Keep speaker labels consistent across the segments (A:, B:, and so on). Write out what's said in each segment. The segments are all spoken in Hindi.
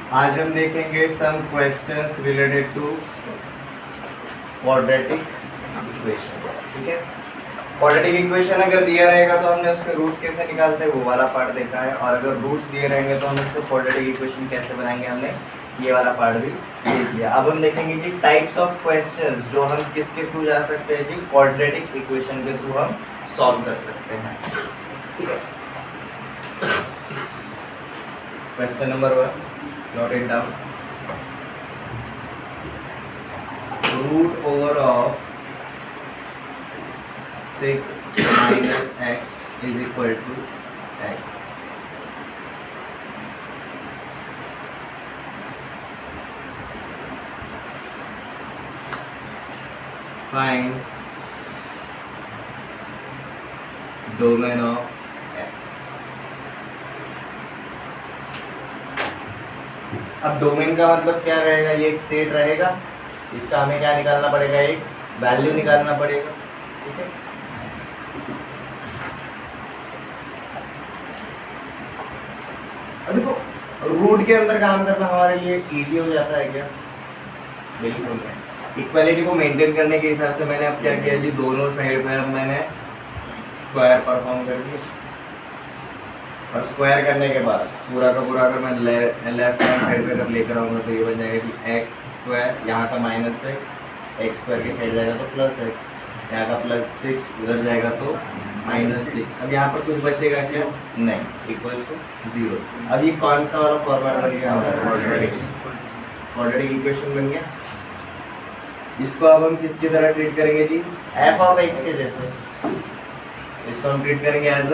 A: आज हम देखेंगे some questions related to quadratic equations. ठीक है, क्वाड्रेटिक इक्वेशन अगर दिया रहेगा तो हमने उसके रूट्स कैसे निकालते हैं वो वाला पार्ट देखा है, और अगर रूट्स दिए रहेंगे तो हम उससे क्वाड्रेटिक इक्वेशन कैसे बनाएंगे हमने ये वाला पार्ट भी देख लिया। अब हम देखेंगे जी टाइप्स ऑफ क्वेश्चंस जो हम किसके थ्रू जा सकते हैं जी, क्वाड्रेटिक इक्वेशन के थ्रू हम सॉल्व कर सकते हैं। ठीक है, question number 1, note it down. Root over of 6 minus x is equal to x. Find domain of x. अब डोमेन का मतलब क्या रहेगा, ये एक सेट रहेगा, इसका हमें क्या निकालना पड़ेगा, एक वैल्यू निकालना पड़ेगा। ठीक है, देखो रूट के अंदर काम करना हमारे लिए इजी हो जाता है क्या? बिल्कुल नहीं। इक्वालिटी को मेंटेन करने के हिसाब से मैंने अब क्या किया जी, दोनों साइड पे अब मैंने स्क्वायर परफॉर्म कर दिया, और स्क्वायर करने के बाद पूरा का पूरा अगर मैं लेफ्ट हैंड साइड पे अगर लेकर आऊँगा तो ये बन जाएगा कि एक्स स्क्वायर, यहाँ का माइनस एक्स स्क्वायर की साइड जाएगा तो प्लस एक्स, यहाँ का प्लस 6 उधर जाएगा तो माइनस 6। अब यहाँ पर कुछ बचेगा क्या? नहीं, इक्वल्स टू 0। अब ये कौन सा वाला फॉर्मेट बन गया हमारा? क्वाड्रेटिक इक्वेशन बन गया। इसको अब हम किसकी तरह ट्रीट करेंगे जी, एफ ऑफ एक्स के जैसे। इसको हम ट्रीट करेंगे एज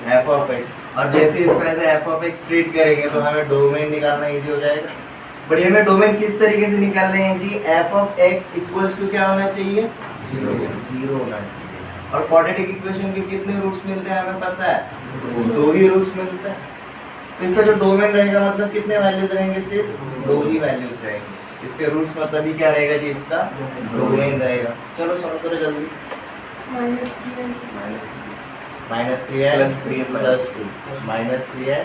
A: एफ ऑफ एक्स, और जैसे इसको as f of x treat करेंगे तो हमें डोमेन निकालना इजी हो जाएगा। बट हमें डोमेन किस तरीके से निकालने हैं जी, F of X equals to क्या होना चाहिए, 0 होना चाहिए। और क्वाड्रेटिक इक्वेशन के कितने रूट्स मिलते हैं हमें पता है, 2 ही रूट्स मिलते हैं। तो इसका जो डोमेन रहेगा मतलब कितने वैल्यूज रहेंगे, सिर्फ 2 ही वैल्यूज रहेंगे। इसके रूट्स मतलब ही क्या रहेगा जी, इसका डोमेन रहेगा। चलो सॉल्व करो जल्दी। -3 है प्लस 2 -3 है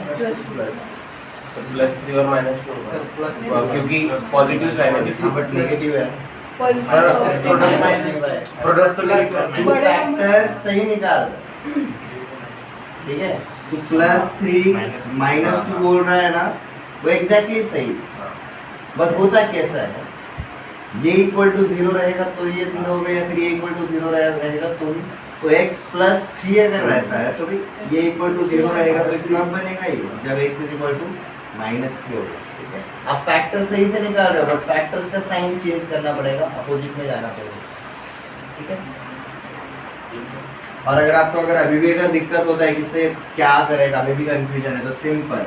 B: प्लस 3 और -2 क्योंकि पॉजिटिव साइन है
A: बट नेगेटिव है।
B: प्रोडक्ट तो
A: टू फैक्टर सही निकाल, ठीक है। तो +3 -2 बोल रहा है ना, वो एग्जैक्टली सही। बट होता कैसा है, ये इक्वल टू 0 रहेगा तो ये 0 होगा, या फिर ये इक्वल टू 0 रहेगा तो ही। तो x + 3 अगर रहता है तो भी ये इक्वल टू 0 रहेगा तो कब बनेगा ये, जब x इक्वल टू -3 होगा। ठीक है, आप फैक्टर सही से निकाल रहे हो, बट फैक्टर्स का साइन चेंज करना पड़ेगा, अपोजिट में जाना पड़ेगा। ठीक है, और अगर आपको अभी भी अगर दिक्कत होता है कि से क्या करेगा, अभी भी कंफ्यूजन है, तो सिंपल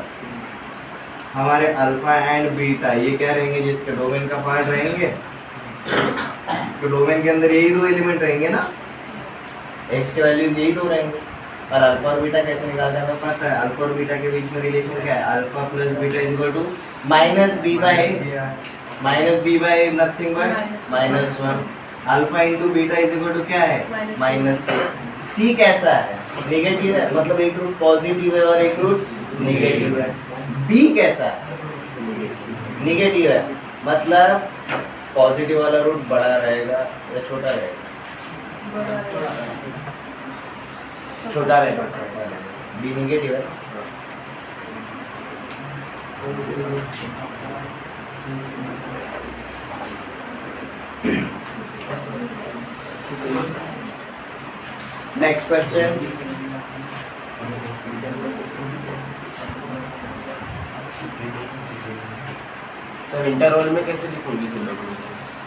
A: हमारे अल्फा एंड बीटा ये क्या रहेंगे, जिसके डोमेन का पार्ट रहेंगे, इसके डोमेन के अंदर यही 2 एलिमेंट रहेंगे ना, x के वैल्यूज यही 2 रहेंगे। और अल्फा और बीटा कैसे निकालते हैं हमें पता है, अल्फा और बीटा के बीच में रिलेशन क्या है, alpha plus beta is equal to -b/a nothing but -1। Alpha into beta is equal to क्या है, -6। सी कैसा है, नेगेटिव है, मतलब एक रूट पॉजिटिव है और एक रूट नेगेटिव है। बी कैसा है, नेगेटिव है, मतलब पॉजिटिव वाला रूट बड़ा रहेगा या छोटा रहेगा,
B: छोटा रहेगा।
A: बी नेगेटिव है। नेक्स्ट क्वेश्चन,
B: सर इंटरवल में कैसे लिखोगे तुम लोग?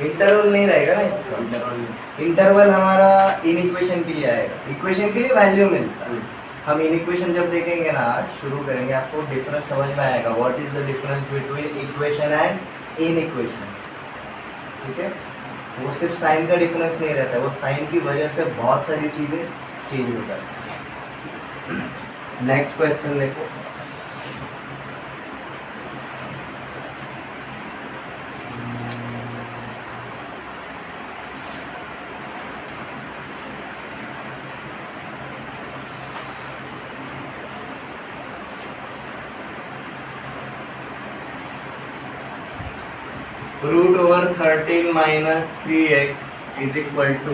A: इंटरवल नहीं रहेगा ना इसका, इंटरवल हमारा इन इक्वेशन के लिए आएगा, इक्वेशन के लिए वैल्यू मिलता है। हम इन इक्वेशन जब देखेंगे ना, आज शुरू करेंगे, आपको डिफरेंस समझ में आएगा, what is the difference between equation and in equations. ठीक है, वो सिर्फ साइन का डिफरेंस नहीं रहता है, वो साइन की वजह से बहुत सारी चीजें चेंज हो जाती है। नेक्स्ट क्वेश्चन देखो, root over 13 minus 3x is equal to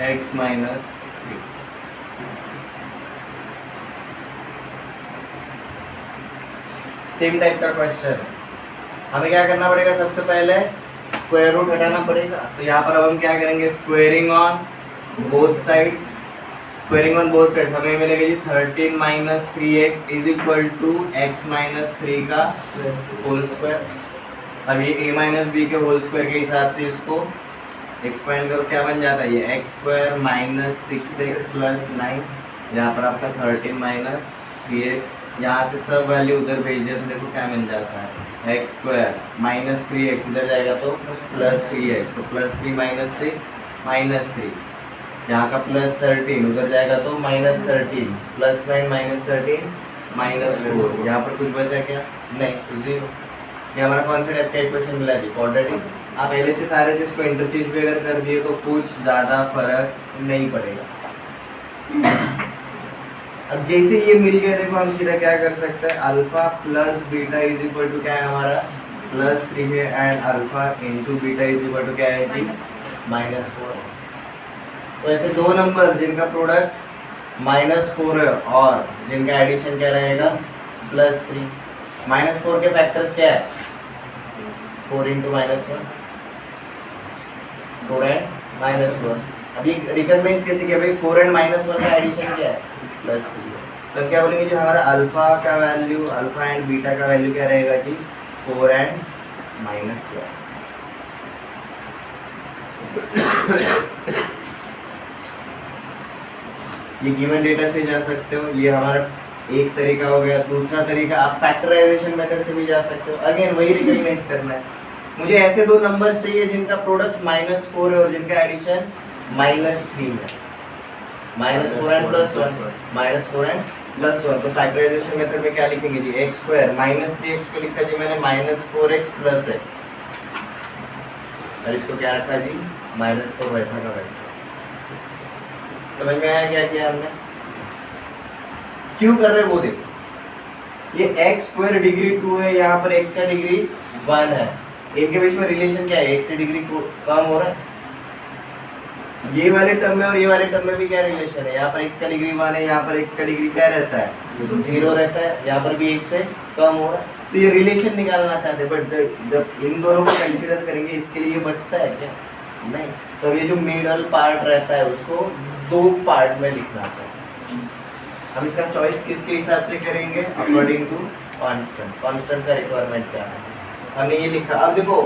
A: x minus 3। Same type का क्वेश्चन। हमें क्या करना पड़ेगा, सबसे पहले स्क्वायर रूट हटाना पड़ेगा। तो यहाँ पर अब हम क्या करेंगे, squaring on both sides. Squaring on both sides हमें मिलेगा जी 13 minus 3x is equal to x minus 3 का होल स्क्वायर। अब ये a माइनस बी के होल स्क्वायर के हिसाब से इसको एक्सपेंड करो, क्या बन जाता है ये x square minus 6x plus 9। यहाँ पर आपका 13 माइनस 3x, यहाँ से सब वैल्यू उधर भेज दिया तो देखो क्या मिल जाता है, एक्स स्क्वायर माइनस 3x इधर जाएगा तो प्लस 3x, तो प्लस 3 माइनस 6 माइनस 3, यहाँ का प्लस 13 उधर जाएगा तो माइनस 13, प्लस 9 माइनस 13 माइनस 4। यहाँ पर कुछ बचा क्या, नहीं तो 0। ये हमारा कौन सा टाइप का इक्वेशन मिला जी, क्वाड्रेटिक। आप पहले से सारे चीज़ को इंटरचेंज भी अगर कर दिए तो कुछ ज़्यादा फर्क नहीं पड़ेगा। अब जैसे ये मिल गया देखो, हम सीधा क्या कर सकते हैं, alpha plus beta is equal to क्या है हमारा प्लस 3 है, and alpha into beta is equal to क्या है जी -4। तो ऐसे दो नंबर जिनका प्रोडक्ट -4 है और जिनका एडिशन क्या रहेगा +3। -4 के फैक्टर्स क्या है, 4 इंटू -1, 4 एंड -1। अभी रिकॉग्नाइज कैसे किया भाई, 4 एंड -1 का एडिशन क्या है +3। तो क्या बोलेंगे जो हमारा अल्फा का वैल्यू, अल्फा एंड बीटा का वैल्यू क्या रहेगा कि 4 एंड -1। ये गिवन डेटा से जा सकते हो, ये हमारा एक तरीका हो गया। दूसरा तरीका आप फैक्टराइजेशन मेथड से भी जा सकते हो। अगेन वही रिकॉग्नाइज करना है, मुझे ऐसे दो नंबर चाहिए जिनका प्रोडक्ट -4 है और जिनका एडिशन -3 है, -4 एंड +1, -4 एंड +1। तो फैक्टराइजेशन मेथड में क्या लिखेंगे जी, एक्स स्क्वायर -3x को लिखा जी मैंने -4x + x, और इसको क्या रखा जी -4 वैसा का वैसा। समझ में आया क्या किया हमने, क्यों कर रहे वो देखो। ये एक्स स्क्वायर डिग्री 2 है, यहाँ पर x का डिग्री 1 है, इनके बीच में रिलेशन क्या है, x से डिग्री कम हो रहा है। ये वाले टर्म में और ये वाले टर्म में भी क्या रिलेशन है, यहाँ पर x का डिग्री 1 है, यहाँ पर x का डिग्री क्या रहता है 0 रहता है, यहाँ पर भी 1 से कम हो रहा है। तो ये रिलेशन निकालना चाहते हैं, बट जब इन दोनों को कंसीडर करेंगे इसके लिए ये बचता है क्या, नहीं। तो ये जो मिडल पार्ट रहता है उसको 2 पार्ट में लिखना चाहिए। हम इसका चॉइस किसके हिसाब से करेंगे, अकॉर्डिंग टू कांस्टेंट। कांस्टेंट का रिक्वायरमेंट क्या है, हमने ये लिखा। अब देखो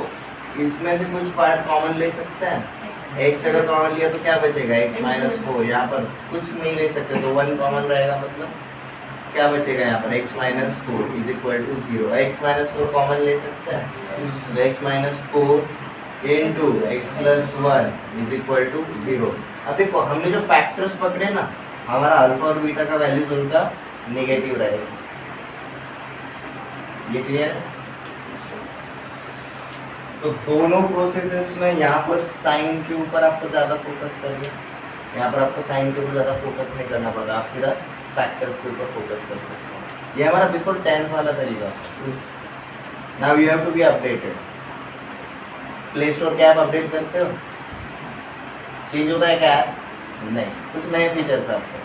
A: इसमें से कुछ पार्ट कॉमन ले सकते हैं, x अगर कॉमन लिया तो क्या बचेगा x -4, यहाँ पर कुछ नहीं ले सकते तो 1 कॉमन रहेगा, मतलब क्या बचेगा यहाँ पर x -4 is equal to 0। x -4 common ले सकते हैं, तो x -4 into x + 1 is equal to 0। अब देखो हमने जो फैक्टर्स पकड़े ना, हमारा अल्फा और बीटा का वैल्यूज उनका नेगेटिव रहेगा, ये क्लियर है। तो दोनों प्रोसेसेस में यहाँ पर साइन के ऊपर आपको ज़्यादा फोकस करिए, यहाँ पर आपको साइन के ऊपर ज़्यादा फोकस नहीं करना पड़ेगा, आप सीधा फैक्टर्स के ऊपर फोकस कर सकते हैं। ये हमारा बिफोर 10th वाला तरीका। Now you have to be updated. Play Store क्या आप अपडेट करते हो, चेंज होता है क्या ऐप, नहीं, कुछ नए फीचर्स आपको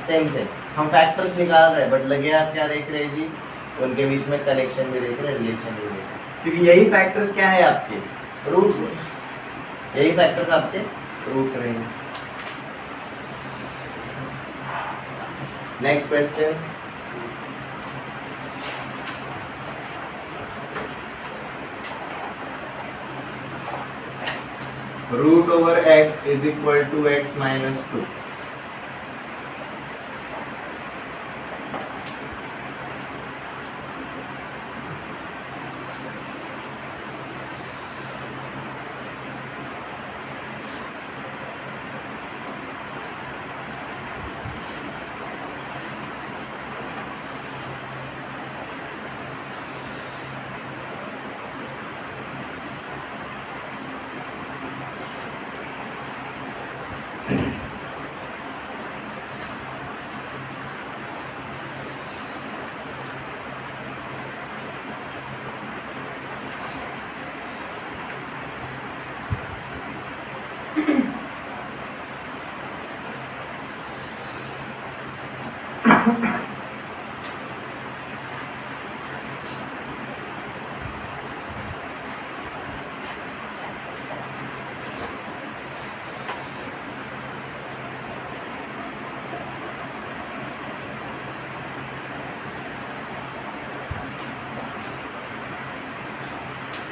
A: सेम थे। हम फैक्टर्स निकाल रहे हैं बट लगे आप क्या देख रहे हैं जी, उनके बीच में कनेक्शन भी देख रहे हैं, रिलेशन भी देख रहे हैं, क्योंकि यही फैक्टर्स क्या है आपके रूट्स, यही फैक्टर्स आपके रूट्स रहेंगे। Next question, √x is equal to x -2।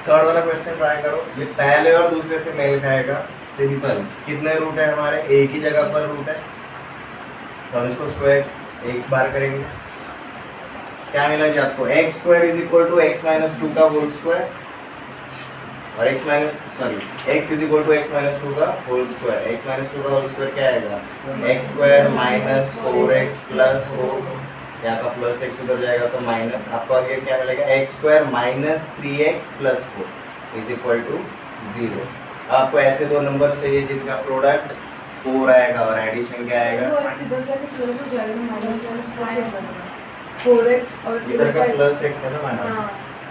A: Third वाला क्वेश्चन ट्राई करो, ये पहले और दूसरे से मेल खाएगा। सिंपल, कितने रूट है हमारे, एक ही जगह पर रूट है, तो हम इसको स्क्वायर एक बार करेंगे। क्या मिला जी आपको, X square is equal to X minus two का होल स्क्वायर, और X is equal to X minus two का whole square. X minus two का होल स्क्वायर क्या आएगा, x square minus 4x plus 4, यहाँ का प्लस एक्स उधर जाएगा तो माइनस, आपको आगे क्या मिलेगा, x square minus 3x plus 4 is equal to 0। आपको ऐसे दो नंबर्स चाहिए जिनका प्रोडक्ट 4 आएगा और एडिशन क्या आएगा,
C: 4x और
A: इधर का प्लस एक्स है ना मैडम,
C: हाँ,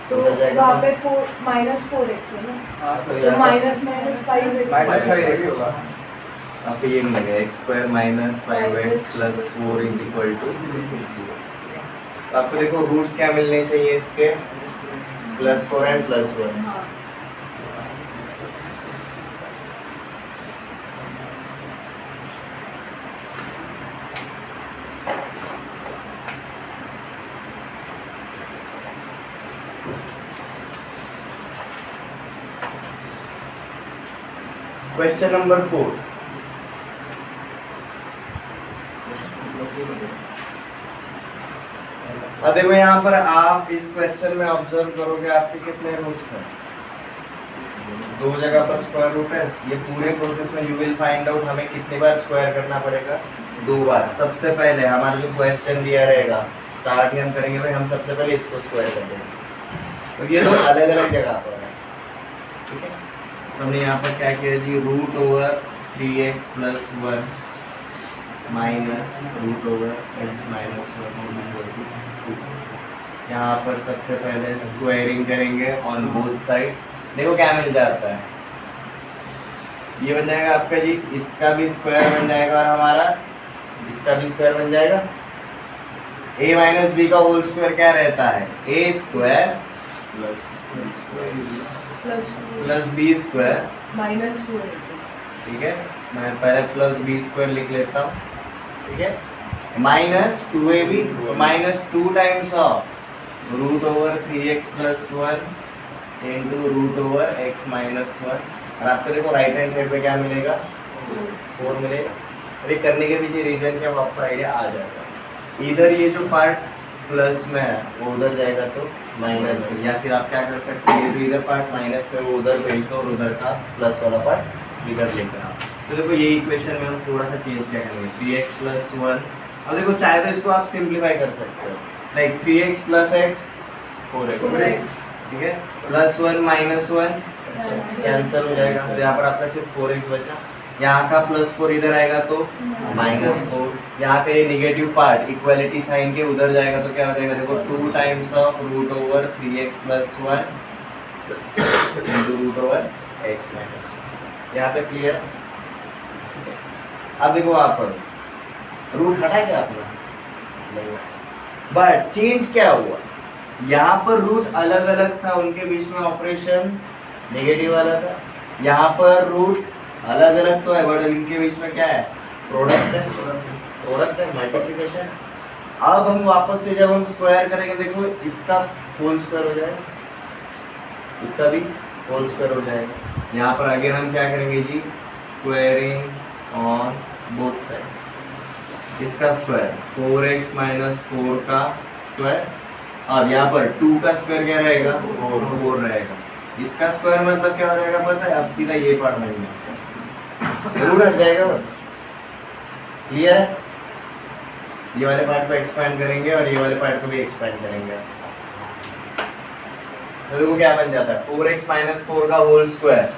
C: तो
A: उधर जाएगा
C: वहाँ
A: तो-
C: पे 4 माइनस 4x है ना,
A: तो
C: तो
A: यहाँ
C: minus minus 5x
D: minus 5x होगा।
A: आपको ये मिलेगा x square minus 5x plus 4 is equal to 0। आपको देखो रूट्स क्या मिलने चाहिए इसके, प्लस 4 एंड प्लस 1।
C: हाँ।
A: क्वेश्चन नंबर 4, अब देखो यहाँ पर आप इस क्वेश्चन में ऑब्जर्व करोगे आपके कितने रूट्स हैं, दो जगह पर स्क्वायर रूट है। ये पूरे प्रोसेस में यू विल फाइंड आउट हमें कितनी बार स्क्वायर करना पड़ेगा, 2 बार। सबसे पहले हमारा जो क्वेश्चन दिया रहेगा, स्टार्ट हम करेंगे भाई, हम सबसे पहले इसको स्क्वायर कर देंगे, तो ये दो अलग अलग जगह पर है, ठीक है। तो हमने यहाँ पर क्या किया जी, root over 3x plus 1 minus root over x minus 1 यहाँ पर सबसे पहले स्क्वायरिंग करेंगे ऑन बोथ साइड्स। देखो क्या मिल जाता है, ये बन जाएगा आपका जी, इसका भी स्क्वायर बन जाएगा और हमारा इसका भी स्क्वायर बन जाएगा। a माइनस बी का होल स्क्वायर क्या रहता है, a square plus b square
C: minus 2
A: ठीक है। मैं पहले प्लस बी स्क्वायर लिख लेता हूँ, ठीक है, minus 2ab minus 2 times of root over 3x plus 1 into root over x minus 1। और आपको देखो राइट हैंड साइड पे क्या मिलेगा, 4 मिलेगा। अरे करने के पीछे रीजन क्या, वो आपको आइडिया आ जाएगा। इधर ये जो पार्ट प्लस में है वो उधर जाएगा तो माइनस में, या फिर आप क्या कर सकते हैं, ये जो इधर पार्ट माइनस में वो उधर भेज दो और उधर का प्लस वाला पार्ट इधर लेकर आओ। तो देखो ये इक्वेशन में हम थोड़ा सा चेंज क्या करेंगे, 3x प्लस 1। अब देखो चाहे तो इसको आप सिंप्लीफाई कर सकते हो, like 3x plus x 4x, ठीक है, प्लस 1 माइनस 1 कैंसिल हो जाएगा, तो यहाँ पर आपका सिर्फ 4x बचा। यहाँ का प्लस 4 इधर आएगा तो माइनस 4, यहाँ का ये निगेटिव पार्ट इक्वालिटी साइन के उधर जाएगा तो क्या हो जाएगा, देखो 2 times of root over 3x plus 1 into root over x minus 1। यहाँ तक क्लियर। अब देखो वापस रूट हटा क्या अपना, बट चेंज क्या हुआ, यहाँ पर रूट अलग अलग था, उनके बीच में ऑपरेशन नेगेटिव वाला था। यहाँ पर रूट अलग अलग तो है बट इनके बीच में क्या है, प्रोडक्ट है मल्टीप्लिकेशन। अब हम वापस से जब हम स्क्वायर करेंगे, देखो इसका होल स्क्वायर हो जाएगा, इसका भी होल स्क्वायर हो जाएगा। यहाँ पर अगेन हम क्या करेंगे जी, स्क्वायरिंग ऑन बोथ साइड्स। इसका स्क्वायर 4x माइनस 4 का स्क्वायर, अब यहाँ पर 2 का स्क्वायर क्या रहेगा, 4 रहेगा। इसका स्क्वायर मतलब क्या हो जाएगा पता है, अब सीधा ये पार्ट बन जाएगा, रूट हट जाएगा बस। क्लियर है, ये वाले पार्ट को एक्सपेंड करेंगे और ये वाले पार्ट को भी एक्सपेंड करेंगे, तो देखो क्या बन जाता है, 4x माइनस 4 का whole square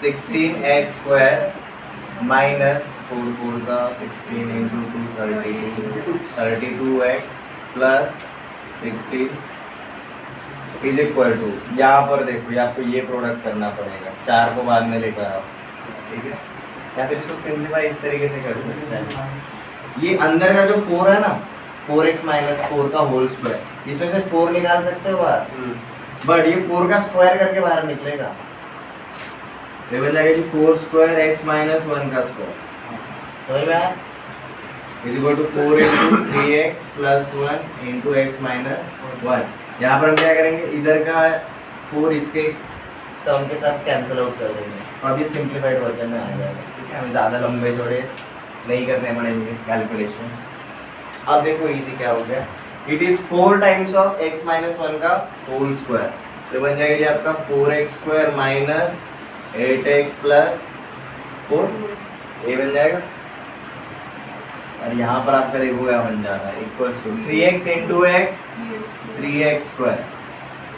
A: 16x square minus 4 का 16 into 2 32x plus 16 is equal to, यहाँ पर देखो आपको ये प्रोडक्ट करना पड़ेगा, 4 को बाद में लेकर आओ, ठीक है, या फिर इसको सिंप्लीफाई इस तरीके से कर सकते हैं। ये अंदर का जो 4 है ना, 4x माइनस 4 का होल स्क्वायर, इसमें से 4 निकाल सकते हो बाहर, बट ये 4 का स्क्वायर करके बाहर निकलेगा, तो बन जाएगा जी 4 स्क्वायर x माइनस 1 का स्क्वायर, समझ में आया, is equal to 4 into 3x plus 1 into x minus 1। यहाँ पर हम क्या करेंगे, इधर का 4 इसके टर्म के साथ कैंसिल आउट कर देंगे, तो अभी सिंप्लीफाइड वर्जन में आ जाएगा। ठीक है, हमें ज़्यादा लंबे चौड़े नहीं करने पड़ेंगे कैलकुलेशंस। अब देखो इजी क्या हो गया, it is 4 times of x minus 1 का होल स्क्वायर, तो बन जाएगा ये आपका 4x square minus 8x plus 4, ये बन जाएगा। और यहाँ पर आपका देखो क्या बन जाता है, equals to 3x into x 3x square,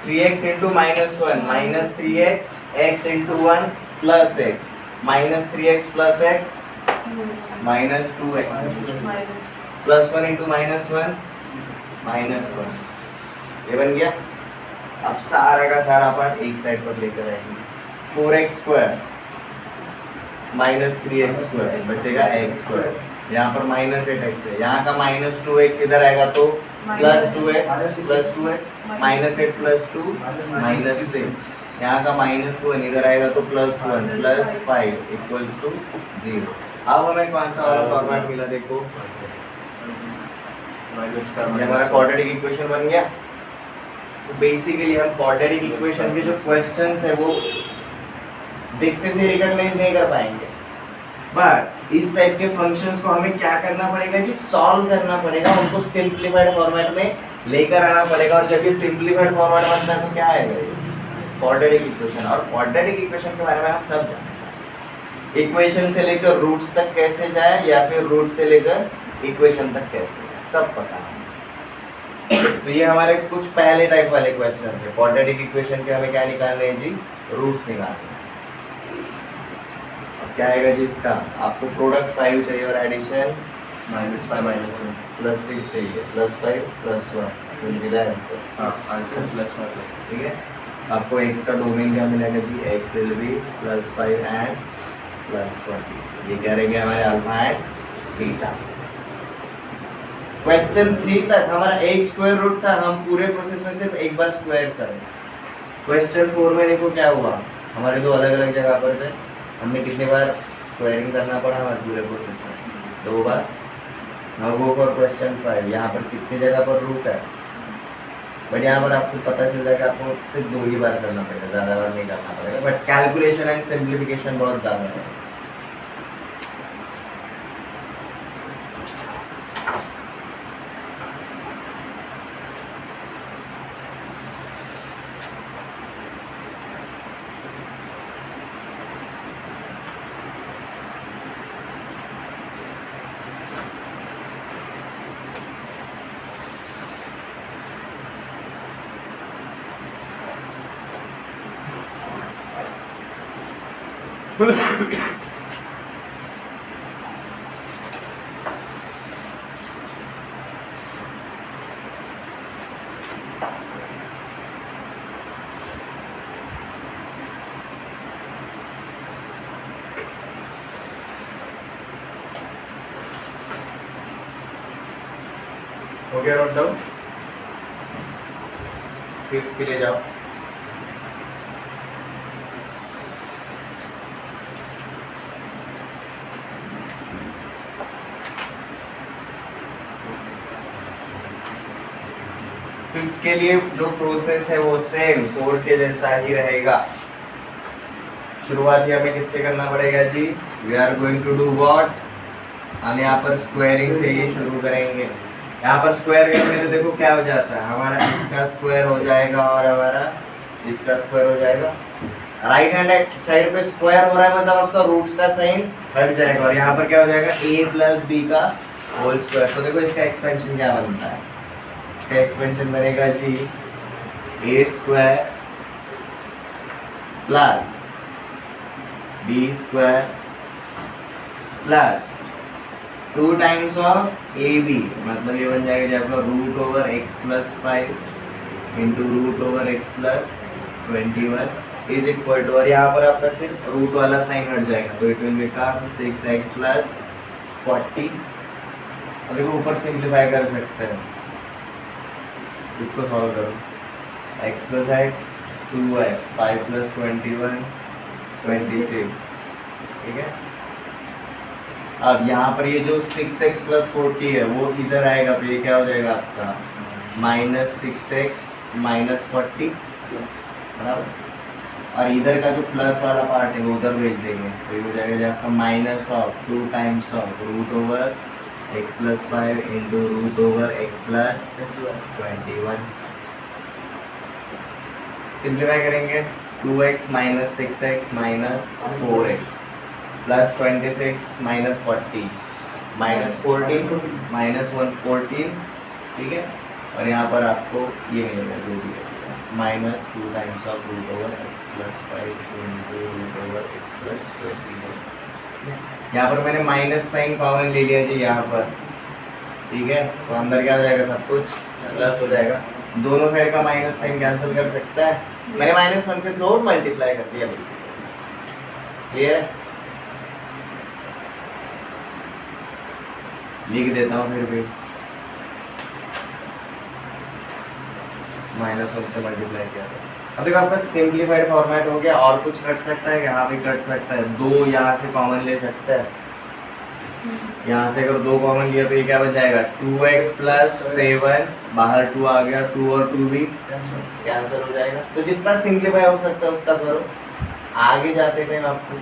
A: 3x into minus 1 minus 3x, x into 1 plus x minus 3x plus x minus 2x plus 1 into minus 1 minus 1, ये बन गया। अब सारा का सारा पार्ट एक साइड पर लेकर आएंगे, 4x square minus 3x square बचेगा x स्क्वायर, यहाँ पर माइनस 8x है, यहाँ का माइनस 2x इधर आएगा तो plus 2x minus 8 plus 2 minus 6, यहाँ का माइनस 1 इधर आएगा तो प्लस 1 प्लस 5 इक्वल्स टू 0। अब हमें कौन सा वाला फॉर्मेट मिला देखो, ये हमारा क्वाड्रेटिक इक्वेशन बन गया। तो बेसिकली हम क्वाड्रेटिक इक्वेशन के जो क्वेश्चंस है वो देखते से रिकॉग्नाइज नहीं कर पाएंगे, बट इस टाइप के फंक्शंस को हमें क्या करना पड़ेगा जी, सॉल्व करना पड़ेगा, उनको सिंप्लीफाइड फॉर्मेट में लेकर आना पड़ेगा। और जब ये सिंप्लीफाइड फॉर्मेट बनता है तो क्या आएगा, क्वाड्रेटिक इक्वेशन। और क्वाड्रेटिक इक्वेशन के बारे में हम सब जानते हैं, इक्वेशन से लेकर रूट्स तक कैसे जाए या फिर रूट से लेकर इक्वेशन तक कैसे जाए, सब पता है। तो ये हमारे कुछ पहले टाइप वाले क्वेश्चन है। क्वाड्रेटिक इक्वेशन के हमें क्या निकालने हैं जी, रूट्स निकालने हैं। क्या आएगा जी इसका, आपको प्रोडक्ट 5 चाहिए और एडिशन
B: -5 -1
A: प्लस 6 चाहिए, plus 5 plus 1 will be the answer.
B: Answer +1
A: ठीक है, आपको x का डोमेन क्या मिलेगा जी, x विल बी +5 एंड +1, ये क्या रहेगा हमारे अल्फा एंड बीटा। क्वेश्चन 3 तक हमारा एक स्क्वायर रूट था, हम पूरे प्रोसेस में सिर्फ एक बार स्क्वायर करें। क्वेश्चन 4 में देखो क्या हुआ, हमारे दो अलग अलग जगह पर थे, हमने कितने बार स्क्वायरिंग करना पड़ा हमारे पूरे प्रोसेस में, 2 बार। नाउ गो फॉर क्वेश्चन 5, यहाँ पर कितनी जगह पर रूट है, बट यहाँ पर आपको पता चल जाएगा आपको सिर्फ 2 ही बार करना पड़ेगा, ज़्यादा बार नहीं करना पड़ेगा, बट कैलकुलेशन एंड सिंप्लीफिकेशन बहुत ज़्यादा है। हो गया नोट डाउन, 5th के लिए जाओ। फिफ्थ के लिए जो प्रोसेस है वो सेम 4 के जैसा ही रहेगा। शुरुआत हमें किससे करना पड़ेगा जी, we are going to do what, हम यहाँ पर स्क्वायरिंग से ये शुरू करेंगे। यहाँ पर स्क्वायर करने तो देखो क्या हो जाता है, हमारा इसका स्क्वायर हो जाएगा और हमारा इसका स्क्वायर हो जाएगा। राइट हैंड साइड पे स्क्वायर हो रहा है मतलब आपका रूट का साइन हट जाएगा, और यहाँ पर क्या हो जाएगा a प्लस बी का होल स्क्वायर। तो देखो इसका एक्सपेंशन क्या बनता है, इसका एक्सपेंशन बनेगा जी a square plus b square plus 2 times of a b, मतलब ये बन जाएगा जब आपका root over x plus 5 into root over x plus 21 is equal to, और यहाँ पर आपका सिर्फ रूट वाला साइन हट जाएगा तो it will become 6x plus 40। अब देखो ऊपर सिंप्लीफाई कर सकते हैं, इसको सॉल्व करो, x plus x 2x 5 plus 21 26, ठीक है। अब यहाँ पर ये जो 6x प्लस 40 है वो इधर आएगा तो ये क्या हो जाएगा आपका -6x -40 बराबर। और इधर का जो प्लस वाला पार्ट है वो उधर भेज देंगे, तो ये हो जाएगा जो आपका minus of 2 times of root over x plus 5 into root over x plus 21। Simplify करेंगे 2x minus 6x minus 4x plus 26 minus 40 minus 14 minus 114, ठीक है। और यहाँ पर आपको ये मिलेगा जो भी है minus 2 times of root over x plus 5 into root over x plus 21। यहाँ पर मैंने माइनस साइन कॉमन ले लिया जी यहाँ पर, ठीक है। तो अंदर क्या हो जाएगा, सब कुछ प्लस हो जाएगा। दोनों साइड का माइनस साइन कैंसिल कर सकता है, मैंने -1 से थ्रू मल्टीप्लाई कर दिया बेसिकली। क्लियर है? लिख देता हूँ फिर भी -1 से मल्टीप्लाई किया था। अब देखो आपका सिंप्लीफाइड फॉर्मेट हो गया। और कुछ कट सकता है, यहाँ भी कट सकता है, 2 यहाँ से कॉमन ले सकता है। यहाँ से अगर 2 कॉमन लिया तो ये क्या बन जाएगा 2x प्लस 7, बाहर 2 आ गया, 2 और 2 भी कैंसिल हो जाएगा। तो जितना सिंप्लीफाई हो सकता है उतना करो, आगे जाते टाइम आपको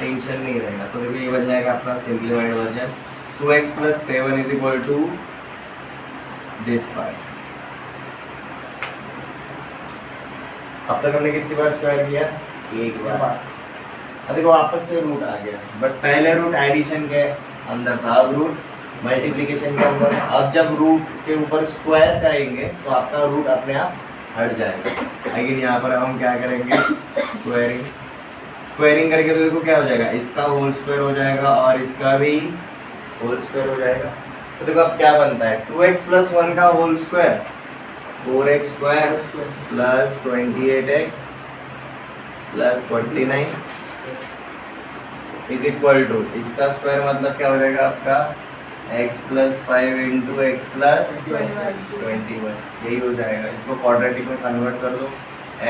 A: टेंशन नहीं रहेगा। तो देखो ये बन जाएगा अपना simplified version 2x plus 7 is equal to this part. अब तक हमने कितनी बार स्क्वायर किया, एक बार। अब देखो वापस से रूट आ गया, बट पहले रूट एडिशन के अंदर था, अब रूट मल्टीप्लिकेशन के अंदर है। अब जब रूट के ऊपर स्क्वायर करेंगे तो आपका रूट अपने आप हट जाएगा। लेकिन यहाँ पर हम क्या करेंगे, स्क्वायरिंग करके तो देखो क्या हो जाएगा, इसका होल स्क्वायर हो जाएगा और इसका भी होल स्क्वायर हो जाएगा। तो देखो अब क्या बनता है 2x प्लस 1 का whole square 4x square plus 28x plus 49 is equal to, इसका स्क्वायर मतलब क्या हो जाएगा आपका x plus 5 into x plus 21, यही हो जाएगा। इसको क्वाड्रेटिक में कन्वर्ट कर दो,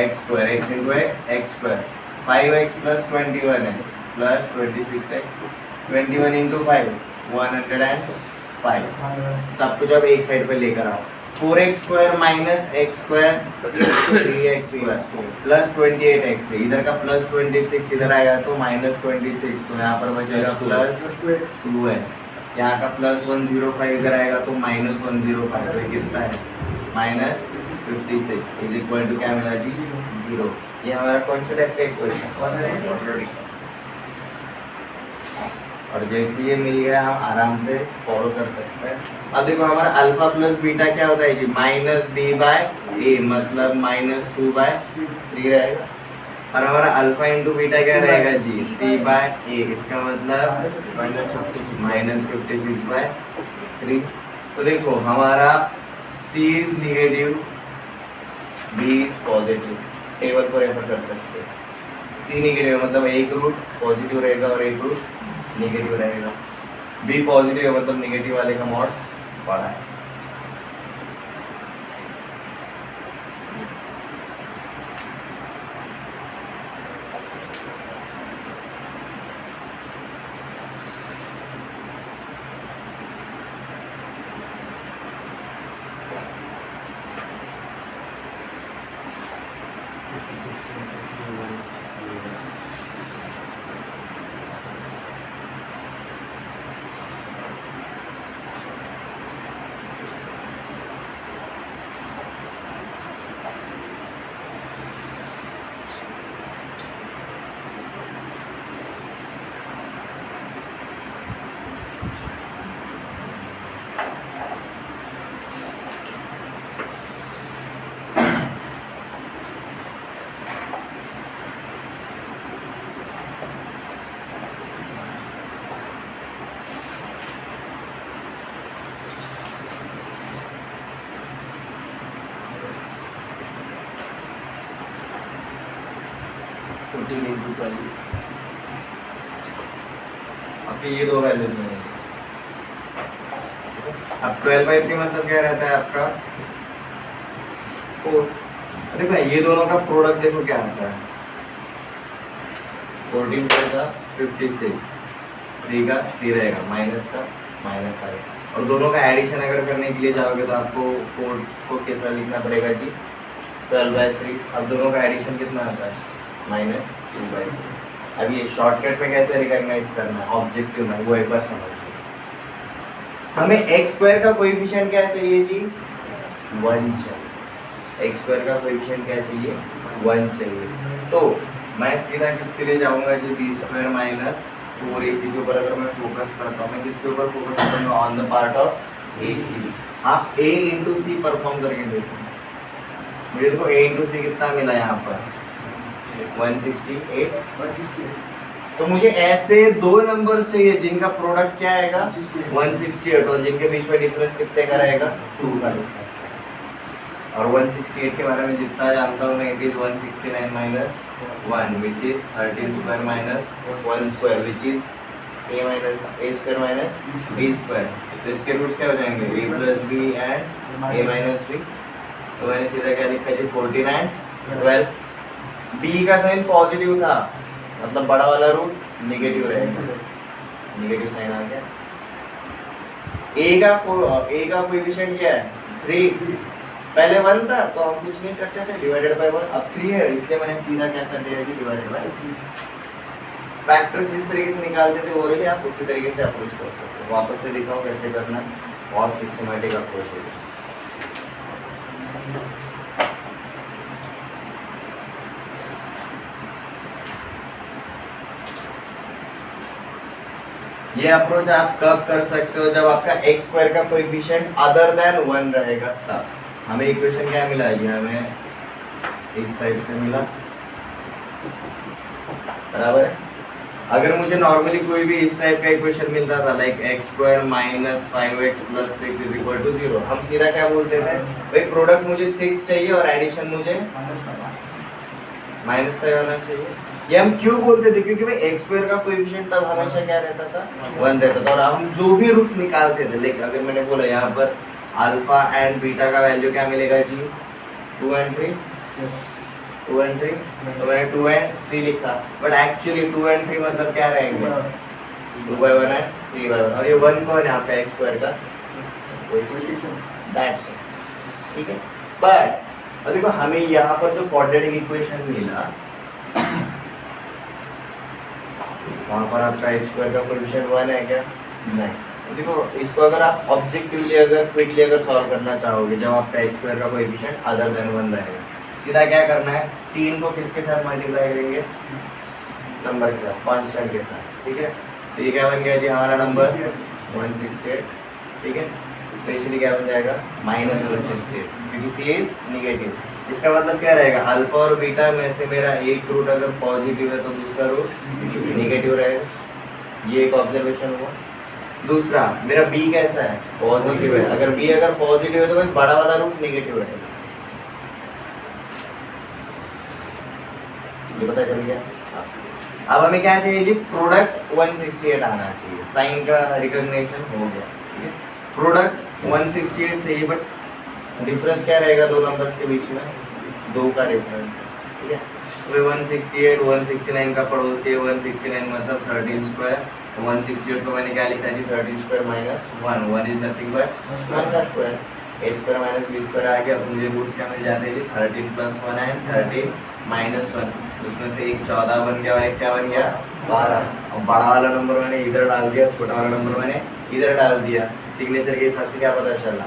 A: x square x into x x square 5x plus 21x plus 26x 21 into 5 105। सब कुछ अब एक साइड पे लेकर आओ, 4x square minus x square 3x square plus 28x है, इधर का प्लस 26 इधर आएगा तो माइनस 26, तो यहाँ पर बचेगा प्लस 2x। यहाँ का प्लस 105 इधर आएगा तो माइनस 105, तो कितना है माइनस 56 इज इक्वल टू क्या मिला जी 0। ये हमारा कौन सा टाइप का इक्वेशन, और जैसे ये मिल गया हम आराम से फॉलो कर सकते हैं। अब देखो हमारा अल्फा प्लस बीटा क्या होता है जी माइनस बी बाय ए, मतलब -2/3 रहेगा। और हमारा अल्फा इंटू बीटा क्या रहेगा जी सी बाय ए, इसका मतलब -56/3। तो देखो हमारा C is negative, B is positive, table को रेफर कर सकते हैं। सी निगेटिव मतलब एक रूट पॉजिटिव रहेगा और एक रूट नेगेटिव रहेगा, बी पॉजिटिव है मतलब नेगेटिव वाले का मॉड बड़ा है। आपके ये दो वैल्यूज में अब 12/3 मतलब क्या रहता है आपका 4। देखो ये दोनों का प्रोडक्ट देखो क्या आता है 14 का 56, 3 का 3 रहेगा, माइनस का माइनस आएगा। और दोनों का एडिशन अगर करने के लिए जाओगे तो आपको 4 को कैसा लिखना पड़ेगा जी 12/3। अब दोनों का एडिशन कितना आता है माइनस 2/3। अब ये शॉर्टकट में कैसे रिकॉग्नाइज करना है, ऑब्जेक्टिव में, वो एक बार समझ लो। हमें एक्स स्क्वायर का कोएफिशिएंट क्या चाहिए जी, 1 चाहिए। एक्स स्क्वायर का कोएफिशिएंट क्या चाहिए, 1 चाहिए। तो मैं सीधा किसके लिए जाऊंगा जी, बी स्क्वायर माइनस 4ac के ऊपर अगर मैं फोकस करता हूँ, मैं किसके ऊपर फोकस करूंगा, on the part of ac। आप a इंटू सी परफॉर्म करके देखो, मुझे देखो a इंटू सी कितना मिला यहाँ पर, 168। तो मुझे ऐसे दो नंबर चाहिए जिनका प्रोडक्ट क्या आएगा, 168, और जिनके बीच में डिफरेंस कितने का रहेगा, 2 का डिफरेंस। और 168 के बारे में जितना जानता हूँ मैं, it is 169 minus 1 which is 13 square minus 1 square which is a minus a square minus b square. तो इसके रूट्स क्या हो जाएंगे, a plus b and a minus b। तो मैंने सीधा क्या लिखा जी, 49 12। b का साइन पॉजिटिव था, मतलब बड़ा वाला रूट नेगेटिव रहेगा, नेगेटिव साइन आ गया। a का कोएफिशिएंट क्या है, 3। पहले 1 था तो हम कुछ नहीं करते थे, डिवाइडेड बाय 1। अब 3 है इसलिए मैंने सीधा क्या कर दिया जी, डिवाइडेड बाय 3। फैक्टर्स जिस तरीके से निकालते थे ओरली, आप उसी तरीके से अप्रोच कर सकते हो। वापस से दिखाओ कैसे करना, बहुत सिस्टमैटिक अप्रोच है। ये अप्रोच आप कब कर सकते हो, जब आपका एक्स स्क्वायर का कोएफिशिएंट अदर देन 1 रहेगा तब। हमें इक्वेशन क्या मिला है, हमें इस टाइप से मिला, बराबर है। अगर मुझे नॉर्मली कोई भी इस टाइप का इक्वेशन मिलता था, like x square minus 5x plus 6 is equal to 0, हम सीधा क्या बोलते थे, भाई प्रोडक्ट मुझे 6 चाहिए और एडिशन मुझे -5 आना चाहिए। ये हम क्यों बोलते थे, क्योंकि भाई एक्स स्क्वायर का कोएफिशिएंट तब हमेशा क्या रहता था, 1 रहता था। और हम जो भी रूट्स निकालते थे, लाइक अगर मैंने बोला यहाँ पर अल्फा एंड बीटा का वैल्यू क्या मिलेगा जी, 2 and 3, 2 and 3, तो मैंने 2 and 3 लिखा, बट एक्चुअली 2 and 3 मतलब क्या रहेंगे, 2/1 है 3/1, और ये 1 कौन है आपका एक्स स्क्वायर का कोएफिशिएंट, दैट्स इट, ठीक है। बट अब देखो हमें यहाँ पर जो क्वाड्रेटिक इक्वेशन मिला, वहाँ पर आपका एक्स स्क्वायर का कोएफिशिएंट 1 है क्या, नहीं। तो देखो इसको अगर आप ऑब्जेक्टिवली अगर क्विकली अगर सॉल्व करना चाहोगे, जब आपका एक्स स्क्वायर का कोएफिशिएंट अदर देन 1 रहेगा, सीधा क्या करना है, 3 को किसके साथ मल्टीप्लाई करेंगे, नंबर के साथ, कांस्टेंट के साथ, ठीक है। तो ये क्या बन गया जी हमारा नंबर 168, ठीक है। स्पेशली क्या बन जाएगा, -168, क्योंकि सी इज नेगेटिव। इसका मतलब क्या रहेगा, अल्फा और बीटा में से मेरा एक रूट अगर पॉजिटिव है तो दूसरा रूट नेगेटिव रहेगा। ये एक ऑब्जर्वेशन हुआ। दूसरा, मेरा b कैसा है, पॉजिटिव है। अगर b अगर पॉजिटिव है तो भाई बड़ा वाला रूट नेगेटिव रहेगा, ये पता चल गया। अब हमें क्या चाहिए जी, प्रोडक्ट 168 आना चाहिए, साइन का रिकॉग्निशन हो गया, ठीक है। प्रोडक्ट 168 चाहिए, बट डिफरेंस क्या रहेगा दो नंबर्स के बीच में, 2 का डिफरेंस है, ठीक है। तो 168 169 का पड़ोसी है, 169 मतलब 13 स्क्वायर, 168 को मैंने क्या लिखा जी, 13 square minus 1, 1 is nothing but 1 का square, a square minus b square आ गया। तो मुझे रूट्स क्या मिल जाते हैं जी, 13 + 1 एंड 13 - 1, उसमें से एक 14 बन गया और एक क्या बन गया, 12। अब बड़ा वाला नंबर मैंने इधर डाल दिया, छोटा वाला नंबर मैंने इधर डाल दिया। सिग्नेचर के हिसाब से क्या पता चला,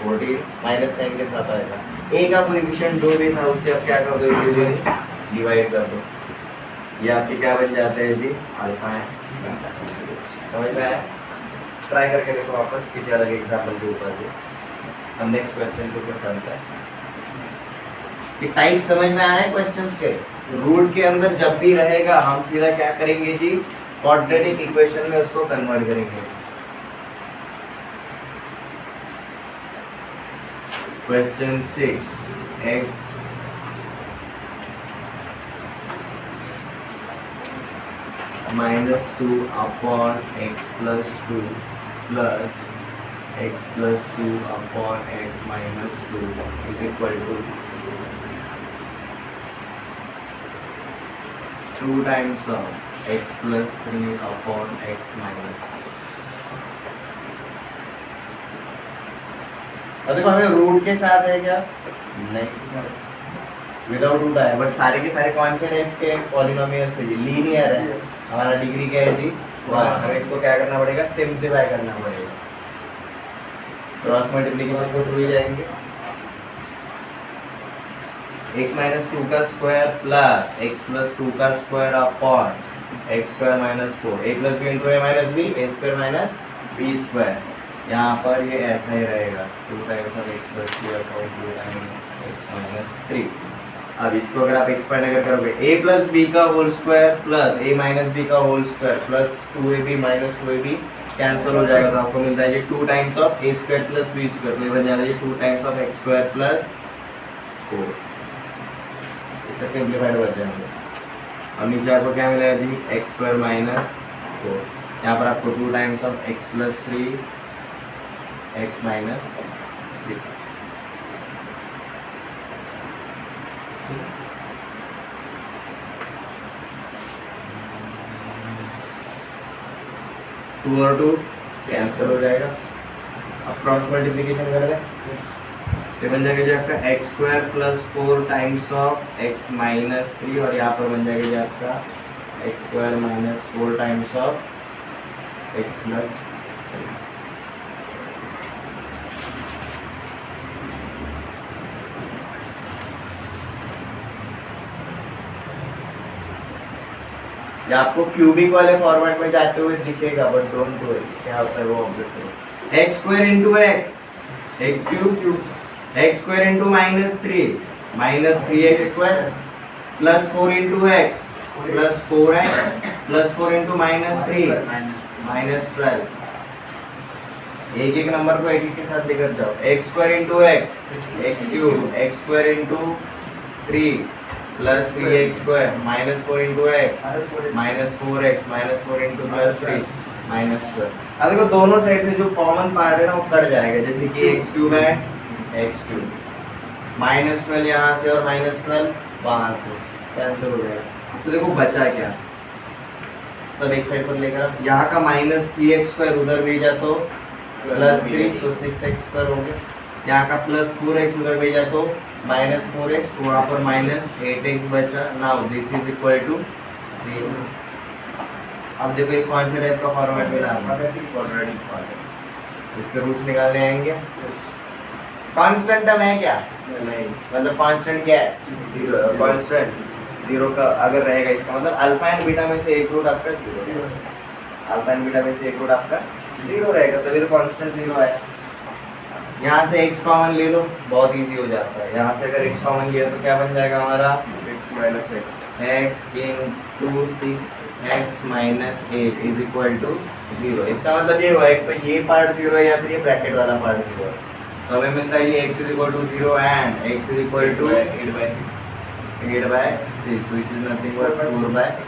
A: 14 माइनस साइन के साथ आएगा। a का कोएफिशिएंट जो भी था उससे अब क्या कर दो, यूजुअली डिवाइड कर दो, ये आपके क्या बन जाते हैं जी, अल्फा है। समझ में आया, ट्राई करके देखो वापस किसी अलग एग्जाम्पल के ऊपर भी। हम नेक्स्ट क्वेश्चन के ऊपर चलते हैं। कि टाइप समझ में आ रहे हैं क्वेश्चंस के, रूट के अंदर जब भी रहेगा हम सीधा क्या करेंगे जी, क्वाड्रेटिक इक्वेशन में उसको कन्वर्ट करेंगे। Question 6, x -2 upon x + 2 plus x + 2 upon x - 2 is equal to 2 times of x + 3 upon x - 3। अब देखो हमें रूट के साथ है क्या, नहीं, विदाउट रूट आया, बट सारे के सारे कौन से टाइप के पॉलिनोमियल्स है? लीनियर है, हमारा डिग्री क्या है जी? 1। हमें इसको क्या करना पड़ेगा? सिंप्लीफाई करना पड़ेगा। क्रॉस मल्टीप्लिकेशन को थ्रू ही जाएंगे। x माइनस 2 का स्क्वायर प्लस x प्लस 2 का square upon x square minus 4, a plus B into A minus B, A square minus B square. यहाँ पर ये ऐसा ही रहेगा, 2 times of x plus 3 upon 2 times x minus 3। अब इसको अगर आप एक्सपेंड अगर करोगे, a प्लस बी का whole square plus a minus B का whole square plus 2ab minus 2ab cancel हो जाएगा, तो आपको मिलता है ये 2 times of a square plus b square, तो ये बन जाता है ये 2 times of x square plus 4। इसका सिंप्लीफाइड कर देंगे और नीचे आपको क्या मिलेगा जी? x square minus 4। यहाँ पर आपको 2 times of x plus 3 x minus 3। 2 और 2 कैंसिल हो जाएगा। अब क्रॉस मल्टीप्लिकेशन कर दें तो बन जाएगा जी आपका x square plus 4 times of x minus 3, और यहाँ पर बन जाएगा जी आपका x square minus 4 times of x plus 3। या आपको क्यूबिक वाले फॉर्मेट में जाते हुए दिखेगा, बट डोंट डू इट। क्या होता है वो ऑब्जर्व करो। X square into x, x cube, x square into minus 3, minus 3x square plus 4 into x plus 4x plus 4 into minus 3 minus 12। एक एक नंबर को एक एक के साथ लेकर जाओ। X square into x, x cube, x square into 3 plus 3x square minus 4 into x minus 4x minus 4 into plus 3 minus 12। अब देखो दोनों साइड से जो कॉमन पार्ट है ना वो कट जाएगा, जैसे कि एक्स क्यूब है, एक्स क्यूब माइनस 12 यहाँ से और माइनस 12 वहाँ से कैंसिल हो जाएगा। तो देखो बचा क्या? सब एक साइड पर लेकर यहाँ का माइनस 3x स्क्वायर उधर भेजा तो प्लस 3, तो 6x स्क्वायर हो गया। यहाँ का प्लस 4x उधर भेजा तो माइनस 4x, तो वहाँ पर माइनस 8x बचा। Now this is equal to 0। अब देखो एक कौन से टाइप का फॉर्मेट मिला हमें? इसके रूट्स निकालने आएंगे। कांस्टेंट टर्म है क्या? नहीं, मतलब कांस्टेंट क्या है? 0। कांस्टेंट 0 का अगर रहेगा इसका मतलब अल्फा एंड बीटा में से एक रूट आपका 0, अल्फा एंड बीटा में से एक रूट आपका 0 रहेगा, तभी तो कांस्टेंट 0 है। यहाँ से x कॉमन ले लो, बहुत इजी हो जाता है। यहाँ से अगर x कॉमन लिया तो क्या बन जाएगा हमारा? 6 minus x into 6x minus 8 is equal to 0। इसका मतलब ये हुआ एक तो ये पार्ट 0 है या फिर ये ब्रैकेट वाला पार्ट 0 है। तो हमें मिलता है ये x is equal to 0 and x is equal to 8/6 which is nothing but 4/3।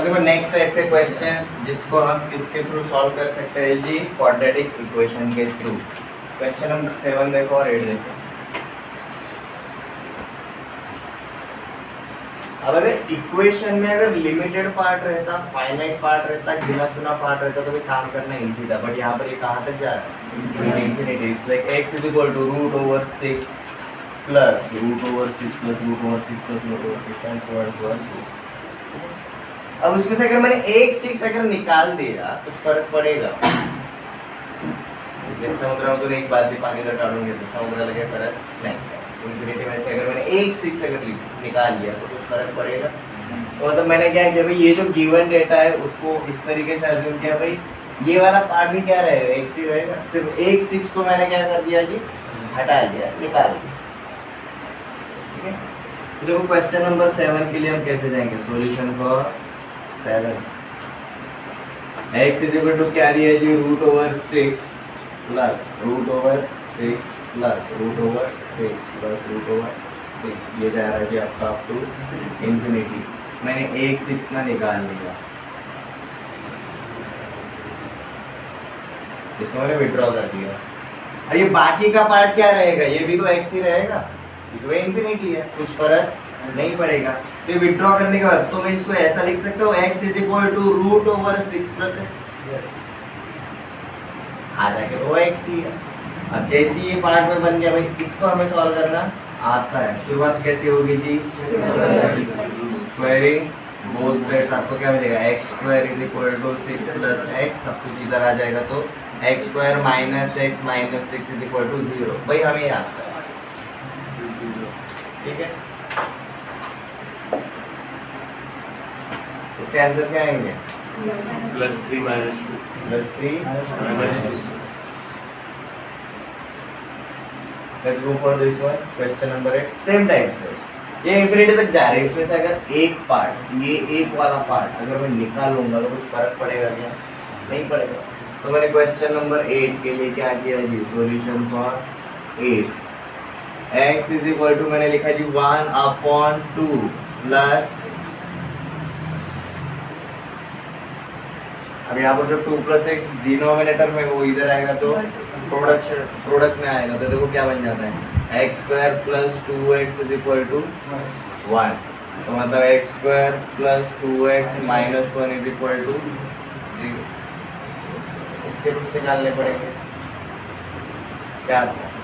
A: देखो नेक्स्ट टाइप के क्वेश्चंस जिसको हम किसके थ्रू सॉल्व कर सकते हैं जी, क्वाड्रेटिक इक्वेशन के थ्रू। क्वेश्चन नंबर 7 देखो और 8 देखो। अब अगर इक्वेशन में अगर लिमिटेड पार्ट रहता, फाइनाइट पार्ट रहता, गिना चुना पार्ट रहता तो भी काम करना इजी था, बट यहाँ पर ये कहाँ तक जा रहा है, infinity. It's like x is equal to root over 6 plus root over 6 plus root over 6 plus root over 6 and so on. अब उसमें से अगर मैंने एक 6 अगर निकाल दिया कुछ फर्क पड़ेगा? इसलिए समुद्र में तो एक बात भी पानी का काटूंगे तो समुद्र लगे फर्क नहीं। इंफिनिटी में से अगर मैंने एक 6 अगर निकाल लिया तो कुछ फर्क पड़ेगा? तो मतलब मैंने क्या किया भाई, ये जो गिवन डेटा है उसको इस तरीके से अज्यूम किया भाई ये वाला पार्ट भी क्या रहेगा, x ही रहेगा। सिर्फ एक 6 को मैंने क्या कर दिया जी, हटा दिया, निकाल दिया। ठीक है, तो देखो क्वेश्चन नंबर 7 के लिए हम कैसे जाएंगे, solution for 7। x is equal to क्या दिया है जी, root over 6 plus root over 6 plus root over 6 plus root over 6, ये जा रहा है जी आपका अप टू इंफिनिटी। मैंने एक 6 ना निकाल लिया, इसको मैंने विड्रॉ कर दिया। और ये बाकी का पार्ट क्या रहेगा, ये भी तो x ही रहेगा, ये तो इंफिनिटी है, कुछ फर्क नहीं पड़ेगा। तो ये विड्रॉ करने के बाद तो मैं इसको ऐसा लिख सकता हूँ x is equal to root over 6 plus x, आ जाके तो x ही है। अब जैसे ये पार्ट में बन गया भाई, इसको हमें सॉल्व करना आता है। शुरुआत कैसे होगी जी, स्क्वायरिंग बोथ साइड्स। आपको क्या मिलेगा, x square is equal to 6 plus x, सब कुछ इधर आ जाएगा तो x square minus x minus 6 is equal to 0। भाई हमें ये आता है, ठीक है। इसके आंसर क्या आएंगे,
B: +3 -2
A: +3 Let's go for this one, question number 8। Same type से ये इंफिनिटी तक जा रहे हैं, इसमें से अगर एक पार्ट, ये एक वाला पार्ट अगर मैं निकाल लूंगा तो कुछ फर्क पड़ेगा क्या, नहीं पड़ेगा। तो मैंने क्वेश्चन नंबर 8 के लिए क्या किया जी, solution for 8। x is equal to मैंने लिखा जी 1/2 प्लस, अब यहाँ पर जो 2 + x डिनोमिनेटर में वो इधर आएगा तो प्रोडक्ट में आएगा, तो देखो क्या बन जाता है, x square plus 2x is equal to 1। तो मतलब x square plus 2x minus 1 is equal to 0। इसके रूट्स निकालने पड़ेंगे, क्या आता है,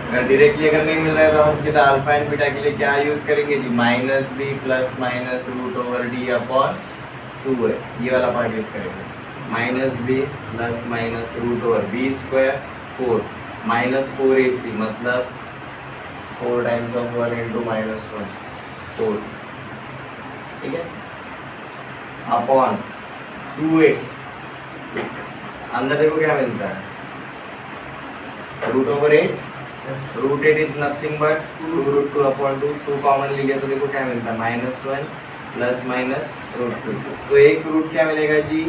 A: अगर डायरेक्टली अगर नहीं मिल रहा है तो हम सीधा अल्फा एंड बीटा के लिए क्या यूज करेंगे जी, minus B plus minus root over D upon 2 है, ये वाला पार्ट यूज करेंगे। Minus B plus minus root over B square 4 minus 4ac, मतलब 4 टाइम्स ऑफ 1 इंटू माइनस 1 4, ठीक है, अपॉन 2a। अंदर देखो क्या मिलता है, root over 8, root 8 is nothing but 2√2 upon 2 common ले लिया तो देखो क्या मिलता है, -1 प्लस माइनस √2। तो एक रूट क्या मिलेगा जी,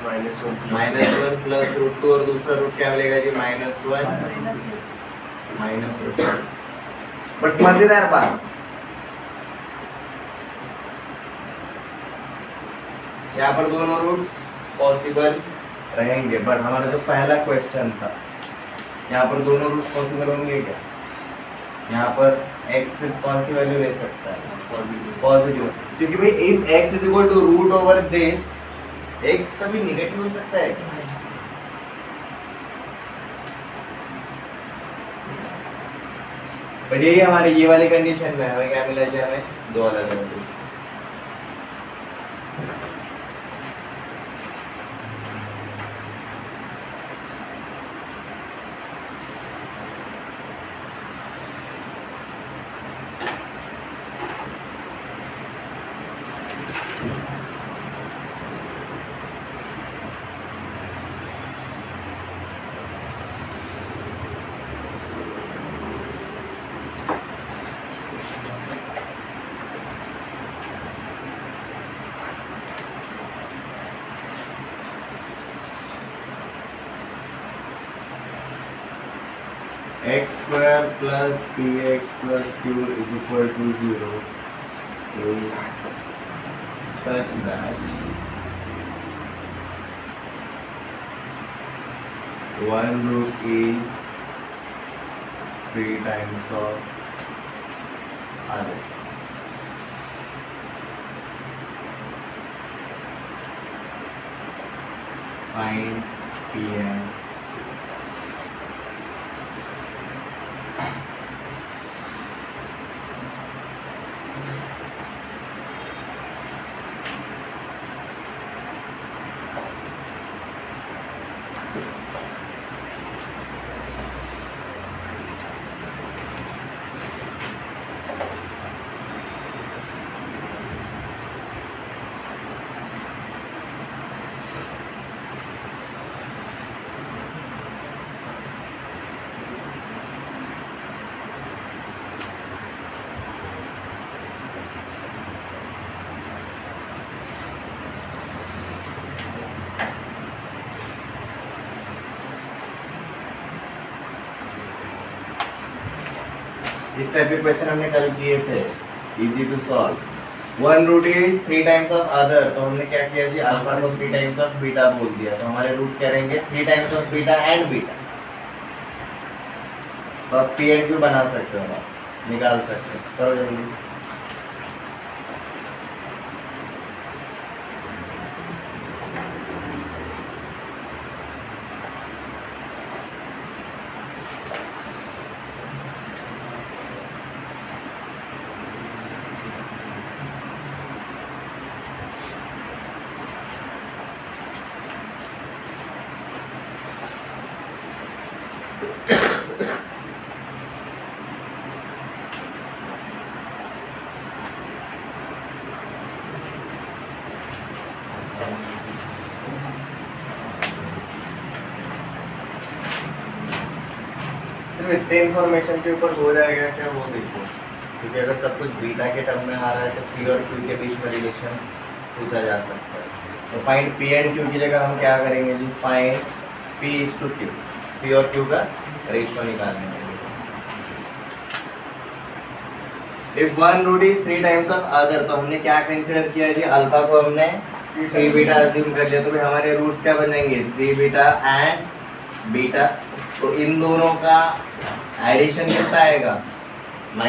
A: -1 प्लस √2, और दूसरा रूट क्या मिलेगा जी, -1 माइनस √2। बट मजेदार बात, यहाँ पर दोनों रूट्स पॉसिबल रहेंगे, बट हमारा जो पहला क्वेश्चन था यहाँ पर दोनों रूट्स पॉसिबल होंगे क्या, यहाँ पर x कौन सी वैल्यू ले सकता है, पॉजिटिव, क्योंकि भाई if x is equal to root over this, x कभी नेगेटिव हो सकता है क्या? बट यही हमारे ये वाली कंडीशन में हमें क्या मिला जी, हमें दो अलग अलग roots. X square plus p x plus q is equal to 0 is such that one root is 3 times of other. Find Pn. इस टाइप के क्वेश्चन हमने कल किए थे, easy to solve. One root is 3 times of other, तो हमने क्या किया जी, अल्फा को 3 टाइम्स ऑफ बीटा बोल दिया, तो हमारे रूट्स क्या रहेंगे 3 times of beta and beta. तो आप पी एंड क्यू बना सकते हो, आप निकाल सकते हो, करो जल्दी। सिर्फ इतने इन्फॉर्मेशन के ऊपर हो जाएगा क्या, वो देखो, क्योंकि अगर सब कुछ बीटा के टर्म में आ रहा है तो पी और क्यू के बीच में रिलेशन पूछा जा सकता है। तो फाइंड पी एंड क्यू की जगह हम क्या करेंगे जी, find P is to Q, P और क्यू का रेशियो निकालने के लिए। If one root is 3 times of other, तो हमने क्या कंसीडर किया जी, अल्फा को हमने 3 बीटा अज्यूम कर लिया, तो भाई हमारे रूट्स क्या बनेंगे 3 बीटा एंड बीटा। तो इन दोनों का एडिशन कितना आएगा -b,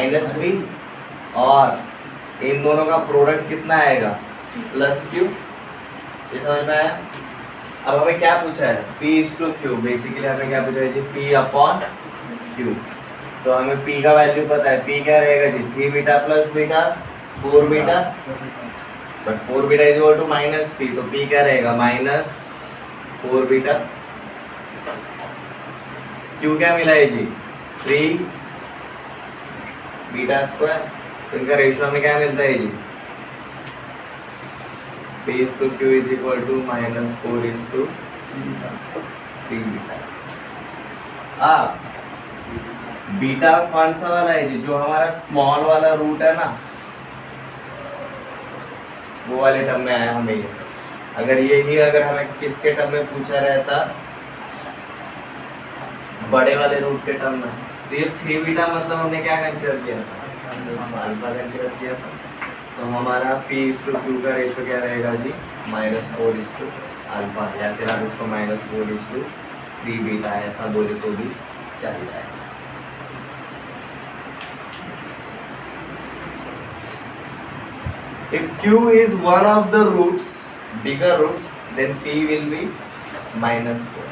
A: और इन दोनों का प्रोडक्ट कितना आएगा +q। ये समझ में आया? अब हमें क्या पूछा है, p is to q, basically हमें क्या पूछा है जी, p अपॉन q। तो हमें p का वैल्यू पता है, p क्या रहेगा जी, 3 beta plus beta 4 beta, but 4 beta is equal to -p, तो p क्या रहेगा -4 बीटा। q क्या मिला है जी, 3 बीटा स्क्वायर, तो इनका रेशियो हमें क्या मिलता है जी, p is to q is equal to -4 is to 3 beta. अब बीटा कौन सा वाला है जी, जो हमारा स्मॉल वाला रूट है ना, वो वाले टर्म में आया हमें ये। अगर यही अगर हमें किसके टर्म में पूछा रहता, बड़े वाले रूट के टर्म में, तो ये 3 बीटा मतलब हमने क्या कंसीडर किया था, अल्फा कंसीडर किया था। तो हमारा p इज टू q का रेशियो क्या रहेगा जी, -4 इज टू अल्फा, या फिर आप इसको -4 इज टू 3 बीटा ऐसा बोले तो भी चल जाएगा। If q is one of the roots, bigger roots, then p will be -4.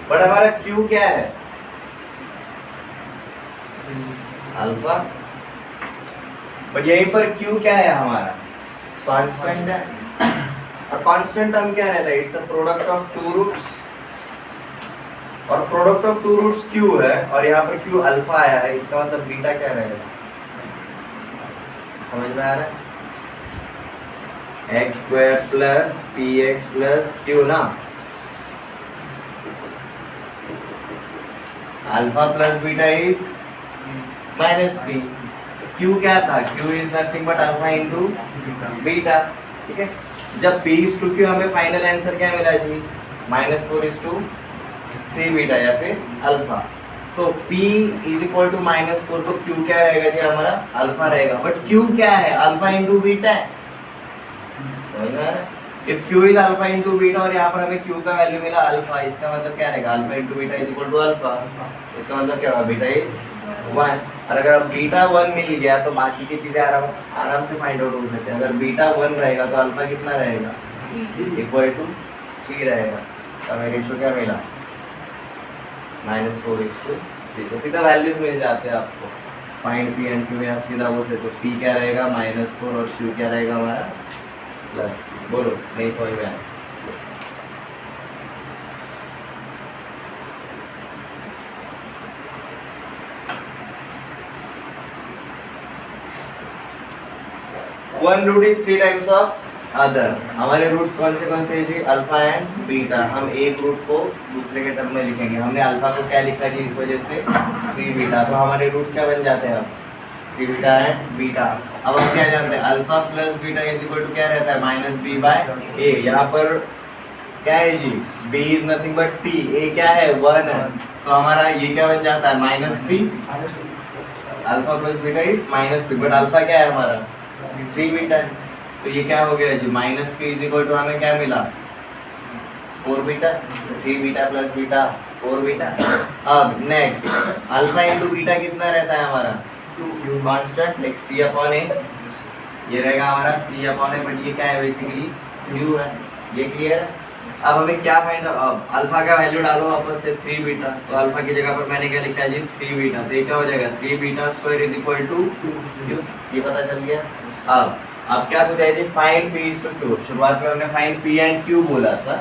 A: But हमारा q क्या है, अल्फा, बट यहीं पर q क्या है हमारा, कांस्टेंट है। और कांस्टेंट टर्म क्या रहता है, it's a product of 2 roots, और प्रोडक्ट ऑफ 2 रूट्स q है, और यहाँ पर q अल्फा आया है, इसका मतलब बीटा क्या रहेगा, समझ में आ रहा है, x square plus px plus q ना, alpha plus beta is -p। q क्या था, q is nothing but alpha into beta, ठीक है। जब P/Q हमें फाइनल आंसर क्या मिला जी, -4:3 बीटा या फिर अल्फा। तो P इज इक्वल टू -4 तो Q क्या रहेगा जी, हमारा अल्फा रहेगा। बट Q क्या है, अल्फा इंटू बीटा है, समझ में आ रहा है? If Q is alpha into beta और यहाँ पर हमें Q का वैल्यू मिला अल्फा, इसका मतलब क्या रहेगा, alpha into beta is equal to alpha. इसका मतलब क्या होगा, बीटा इज 1। और अगर अब बीटा 1 मिल गया तो बाकी की चीजें आराम से फाइंड आउट हो सकते हैं। अगर बीटा 1 रहेगा तो अल्फा कितना रहेगा, इक्वल टू 3 रहेगा। तो हमें रेशियो क्या मिला, -4:3। तो सीधा वैल्यूज मिल जाते हैं आपको। फाइंड P एंड Q में आप सीधा बोल सकते हो, P क्या रहेगा -4 और Q क्या रहेगा हमारा प्लस। बोलो, नहीं समझ में आया? One root is 3 times of other. हमारे रूट्स कौन से हैं जी, अल्फा एंड बीटा। हम एक रूट को दूसरे के टर्म में लिखेंगे। हमने अल्फा को क्या लिखा जी, इस वजह से 3 बीटा। तो हमारे रूट्स क्या बन जाते हैं अब, 3 बीटा एंड बीटा। अब हम क्या जानते हैं, alpha plus beta is equal to क्या रहता है, -b/a। यहाँ पर क्या है जी, b is nothing but p, a क्या है 1 है। तो हमारा ये क्या बन जाता है, -p। Alpha plus beta is -p, but alpha क्या है हमारा 3 बीटा है। तो ये क्या हो गया जी, -p इज इक्वल टू हमें क्या मिला, 4 beta. 3 beta plus beta 4 beta. अब नेक्स्ट अल्फा इंटू बीटा कितना रहता है हमारा, कांस्टेंट, लाइक c/a। ये रहेगा हमारा c/a, बट ये क्या है बेसिकली u है। ये क्लियर है? अब हमें क्या फाइंड, अब अल्फा का वैल्यू डालो वापस से 3 बीटा। तो अल्फा की जगह पर मैंने क्या लिखा है जी, 3 बीटा। तो ये क्या हो जाएगा, 3 beta square is equal to q। ये पता चल गया। अब क्या पूछा है जी, फाइंड P/Q। शुरुआत में हमने फाइंड P एंड Q बोला था,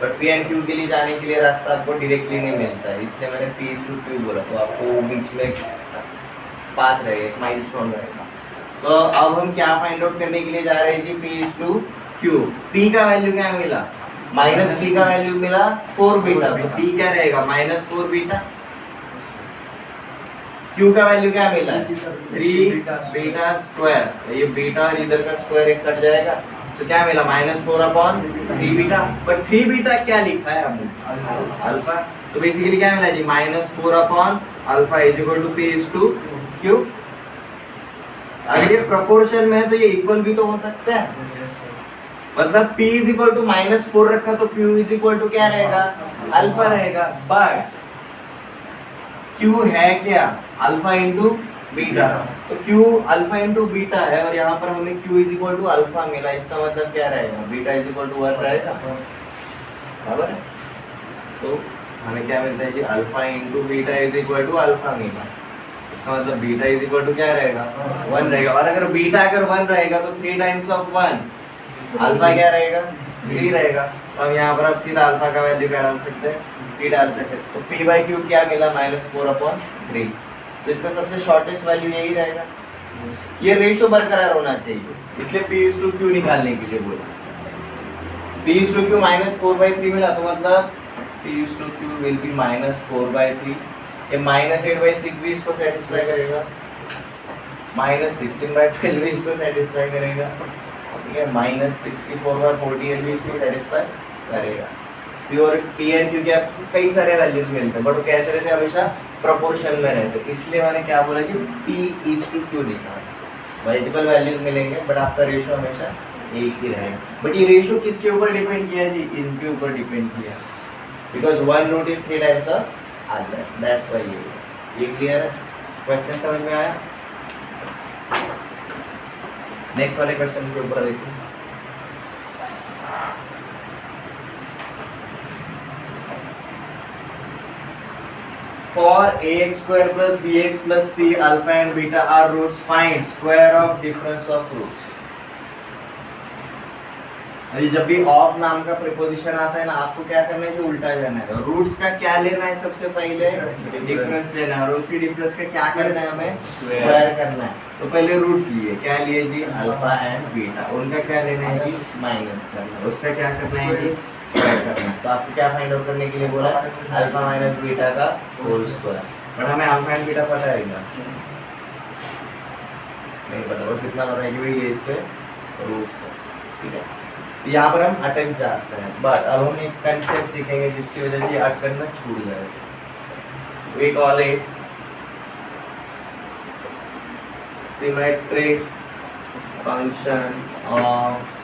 A: बट P एंड Q के लिए जाने के लिए रास्ता आपको डायरेक्टली नहीं मिलता है, इसलिए मैंने P/Q बोला। तो आपको बीच में एक पाथ रहेगा, एक माइलस्टोन रहेगा। तो अब हम क्या फाइंड आउट करने के लिए जा रहे हैं जी, P/Q। P का वैल्यू क्या मिला, -P का वैल्यू मिला 4 बीटा। तो P क्या रहेगा, -4 बीटा। Q का वैल्यू क्या मिला, 3 बीटा स्क्वायर। ये बीटा और इधर का स्क्वायर एक कट जाएगा, तो क्या मिला, -4/3 बीटा। बट 3 बीटा क्या लिखा है हमने, अल्फा। तो बेसिकली क्या मिला जी, -4/अल्फा इज इक्वल टू P/Q। अगर ये प्रोपोर्शन में है तो ये इक्वल भी तो हो सकता है। मतलब P इज इक्वल टू -4 रखा तो Q इज इक्वल टू क्या रहेगा, अल्फा रहेगा। बट Q है क्या, अल्फा इंटू बीटा। तो Q अल्फा इंटू बीटा है और यहाँ पर हमें Q is equal to alpha मिला। इसका मतलब क्या रहेगा, बीटा इज इक्वल टू 1 रहेगा, बराबर है। तो हमें क्या मिलता है जी, alpha into beta is equal to alpha मिला। इसका मतलब बीटा इज इक्वल टू क्या रहेगा, 1 रहेगा। और अगर बीटा अगर 1 रहेगा तो 3 टाइम्स ऑफ 1 अल्फा क्या रहेगा, 3 रहेगा। तो हम यहाँ पर अब सीधा अल्फा का वैल्यू क्या डाल सकते हैं, 3 डाल सकते हैं। तो P/Q क्या मिला, -4/3। तो इसका सबसे शॉर्टेस्ट वैल्यू यही रहेगा। ये रेशियो बरकरार होना चाहिए, इसलिए P/Q निकालने के लिए बोला। P/Q -4/3 मिला, तो मतलब P/Q विल बी -4/3। ये -8/6 भी इसको सेटिस्फाई करेगा, -16/12 भी इसको सेटिस्फाई करेगा, ठीक है, -64/48 भी इसको सेटिस्फाई करेगा। प्योर P एंड Q के आपको कई सारे वैल्यूज मिलते हैं, बट वो कैसे रहते हैं, हमेशा प्रोपोर्शन में रहते हैं। इसलिए मैंने क्या बोला कि P/Q लिखा है। मल्टीपल वैल्यूज मिलेंगे बट आपका रेशियो हमेशा एक ही रहेगा। बट ये रेशियो किसके ऊपर डिपेंड किया है जी, इनके ऊपर डिपेंड किया, because 1 root is 3 times of other, that's why. ये क्लियर है, क्वेश्चन समझ में आया? नेक्स्ट वाले क्वेश्चन के ऊपर देखिए। For ax square plus bx plus c, alpha and beta are roots, find square of difference of roots। जब भी ऑफ नाम का प्रीपोजिशन आता है ना, आपको क्या करना है, जो उल्टा जाना है। रूट्स का क्या लेना है, सबसे पहले डिफरेंस लेना है, और उसी डिफरेंस का क्या करना है, हमें स्क्वायर करना है। तो पहले रूट्स लिए, क्या लिए जी, अल्फा एंड बीटा। उनका क्या लेना है जी, माइनस करना है। उसका क्या करना है जी, स्क्वायर करना है। तो आपको क्या फाइंड आउट करने के लिए बोला, अल्फा माइनस बीटा का होल स्क्वायर। बट हमें अल्फा एंड बीटा पता है क्या, नहीं पता, बस इतना पता है कि भाई ये इसके रूट्स है, ठीक है। यहाँ पर हम अटक जाते हैं, बट अब हम एक कंसेप्ट सीखेंगे जिसकी वजह से ये अटकना छूट जाए। We call it symmetric function of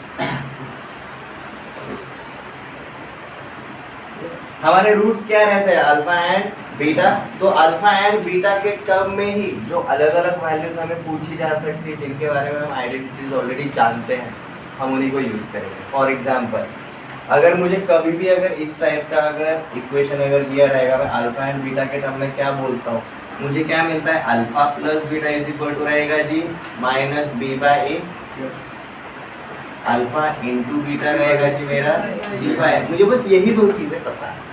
A: हमारे रूट्स क्या रहते हैं, अल्फा एंड बीटा। तो अल्फा एंड बीटा के टर्म में ही जो अलग अलग वैल्यूज हमें पूछी जा सकती है, जिनके बारे में हम आइडेंटिटीज ऑलरेडी जानते हैं, हम उन्हीं को यूज करेंगे। फॉर एग्जांपल, अगर मुझे कभी भी अगर इस टाइप का अगर इक्वेशन अगर दिया रहेगा, मैं अल्फा एंड बीटा के टर्म में क्या बोलता हूँ, मुझे क्या मिलता है, alpha plus beta is equal to रहेगा जी minus B by A, alpha into beta रहेगा जी मेरा सी बाई। मुझे बस यही दो चीजें पता है,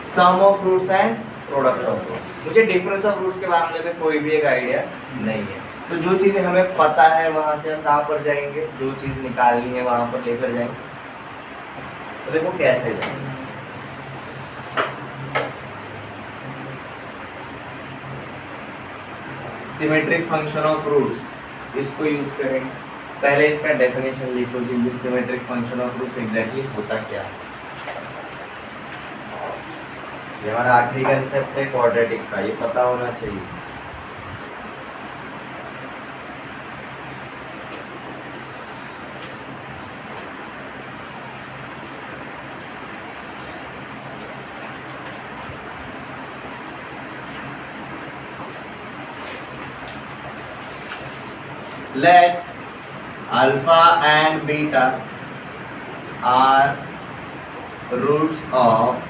A: sum of roots and product of roots. मुझे डिफरेंस ऑफ रूट्स के मामले में कोई भी एक आइडिया नहीं है। तो जो चीजें हमें पता है वहां से हम कहाँ पर जाएंगे, जो चीज निकालनी है वहां पर लेकर जाएंगे। तो देखो कैसे जाएंगे। सिमेट्रिक फंक्शन ऑफ रूट्स, इसको यूज करेंगे। पहले इसका डेफिनेशन लिखो जी, symmetric function of roots exactly होता क्या है। ये हमारा आखिरी कंसेप्ट है क्वाड्रेटिक का, ये पता होना चाहिए। Let alpha and beta are roots of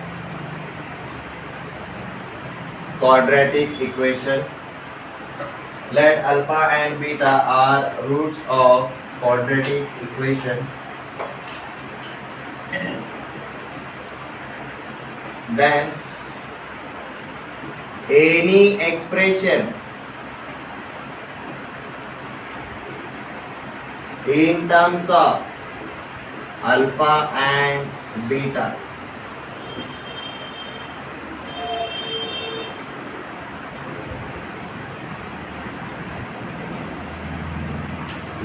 A: quadratic equation. Let alpha and beta are roots of quadratic equation. Then any expression in terms of alpha and beta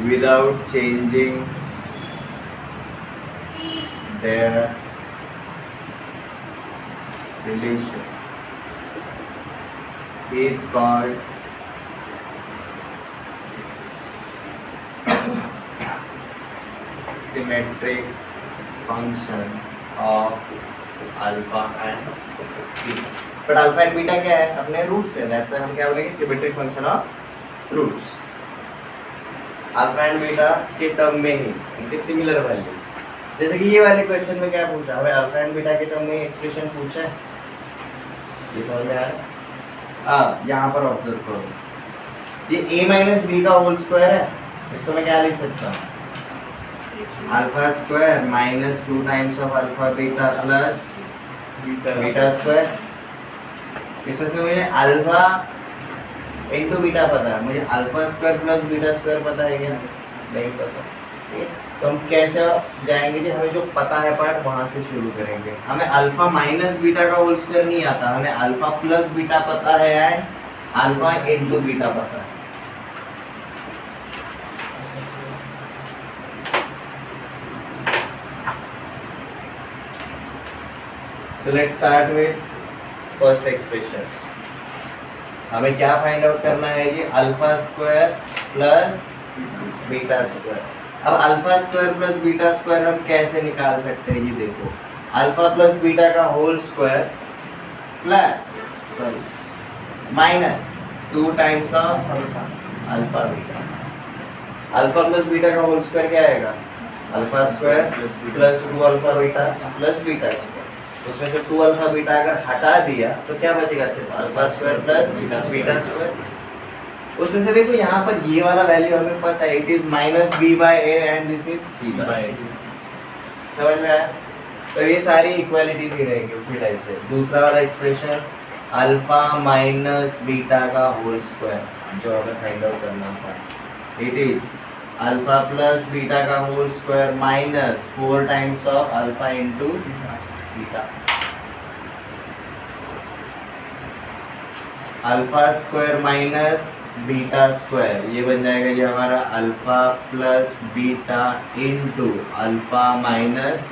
A: without changing their relation is called symmetric function of alpha and beta. But alpha and beta क्या है, अपने रूट्स है, that's why हम क्या बोलेंगे symmetric function of roots. Alpha and beta के टर्म में ही इनके सिमिलर वैल्यूज, जैसे कि ये वाले क्वेश्चन में क्या पूछा, हमें अल्फा एंड बीटा के टर्म में एक्सप्रेशन पूछा है, ये समझ में आ रहा है। यहाँ पर ऑब्जर्व करो, ये a माइनस बी का होल स्क्वायर है, इसको मैं क्या लिख सकता हूँ, alpha square minus 2 times of alpha beta plus beta square. इसमें से मुझे अल्फा इंटू बीटा पता है, मुझे alpha square plus beta square पता है क्या, नहीं पता। ठीक है, तो हम कैसे जाएंगे जी, हमें जो पता है पार्ट वहां से शुरू करेंगे। हमें अल्फा माइनस बीटा का होल स्क्वायर नहीं आता, हमें अल्फा प्लस बीटा पता है एंड अल्फा इंटू बीटा पता है। So let's start with first expression. हमें क्या फाइंड आउट करना है, ये alpha square plus beta square. अब alpha square plus beta square हम कैसे निकाल सकते हैं, ये देखो, अल्फा प्लस बीटा का whole square plus minus 2 times of alpha beta. Alpha plus beta का होल स्क्वायर क्या आएगा, alpha square plus 2 alpha beta plus beta square. उसमें से 2 अल्फा बीटा अगर हटा दिया तो क्या बचेगा, सिर्फ alpha square plus beta square. उसमें से देखो यहाँ पर ये वाला वैल्यू हमें पता है, it is minus B by a and this is c by. समझ में आया। तो ये सारी इक्वालिटी ही रहेगी उसी टाइप से। दूसरा वाला एक्सप्रेशन अल्फा माइनस बीटा का होल स्क्वायर जो हमें फाइंड आउट करना था, it is alpha plus beta का whole square minus 4 times of alpha into beta. Alpha square minus beta square, ये बन जाएगा जी हमारा alpha plus beta into alpha minus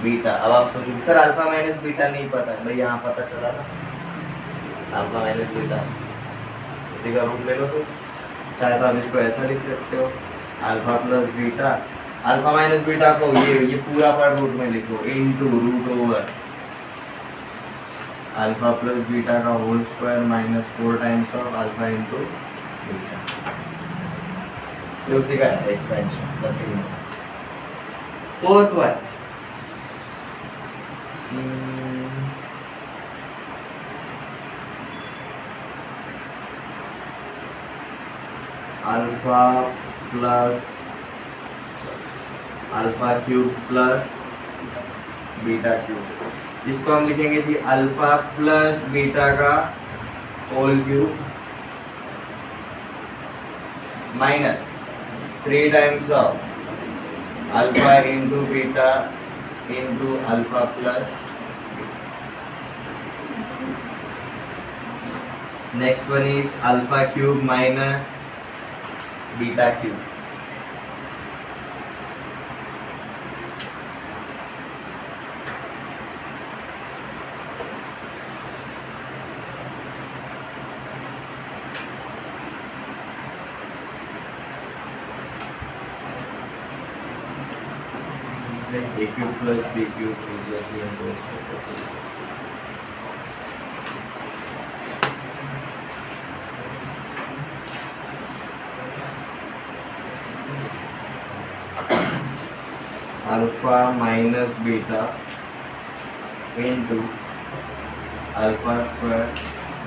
A: beta. अब आप सोचोगे सर अल्फा माइनस बीटा नहीं पता है, भाई यहाँ पता चला ना, अल्फा माइनस बीटा इसी का रूट ले लो। तो चाहे तो आप इसको ऐसा लिख सकते हो, alpha plus beta, alpha minus beta को ये पूरा पर रूट में लिखो into root over alpha plus beta का whole square minus 4 times of alpha into beta. ये उसी का है expansion. Continue. Fourth one, alpha plus alpha cube plus beta cube, इसको हम लिखेंगे जी अल्फा प्लस बीटा का whole cube minus 3 times of alpha into beta into alpha plus. Next one is alpha cube minus beta cube. A cube plus B cube plus B into S plus C। Alpha minus beta into alpha square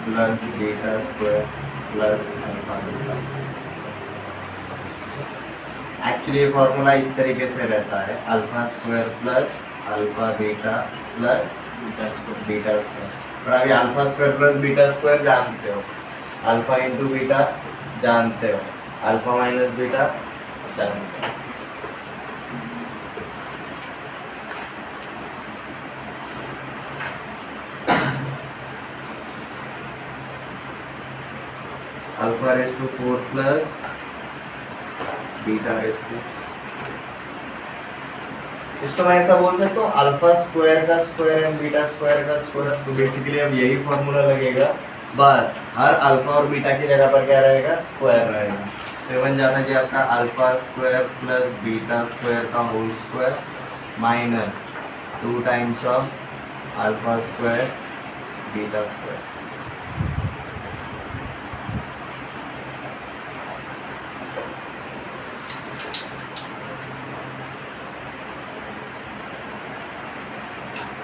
A: plus beta square plus alpha beta. Actually ये फॉर्मूला इस तरीके से रहता है, alpha square plus alpha beta plus beta square. पर अभी alpha square plus beta square जानते हो, अल्फा इंटू बीटा जानते हो, अल्फा माइनस बीटा जानते हो। अल्फा रेस टू 4 प्लस बीटा रेस टू, इसको मैं ऐसा बोल सकता हूँ अल्फा स्क्वायर का स्क्वायर एंड बीटा स्क्वायर का स्क्वायर। तो बेसिकली अब यही फॉर्मूला लगेगा, बस हर अल्फा और बीटा की जगह पर क्या रहेगा, स्क्वायर रहेगा। तो बन जाता है कि आपका alpha square plus beta square का whole square minus 2 times of alpha square beta square.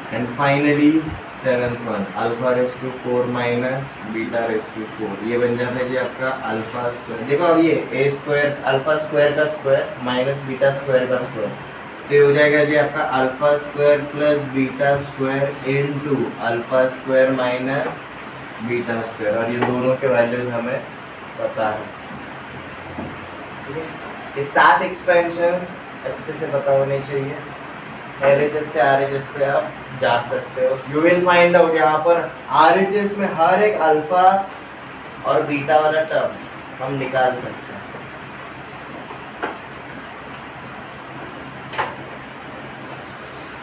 A: And finally 7th one, alpha raise to 4 minus beta raise to 4। ये बन जाता है जी आपका अल्फा स्क्वायर। देखो अब ये ए स्क्वायर अल्फा स्क्वायर का स्क्वायर माइनस बीटा स्क्वायर का स्क्वायर, तो ये हो जाएगा जी आपका alpha square plus beta square into alpha square minus beta square. और ये दोनों के वैल्यूज हमें पता है। ठीक है, ये 7 एक्सपेंशंस अच्छे से पता होने चाहिए। LHS से RHS पे आप जा सकते हो। यू विल फाइंड आउट यहाँ पर RHS में हर एक अल्फा और बीटा वाला टर्म हम निकाल सकते हैं।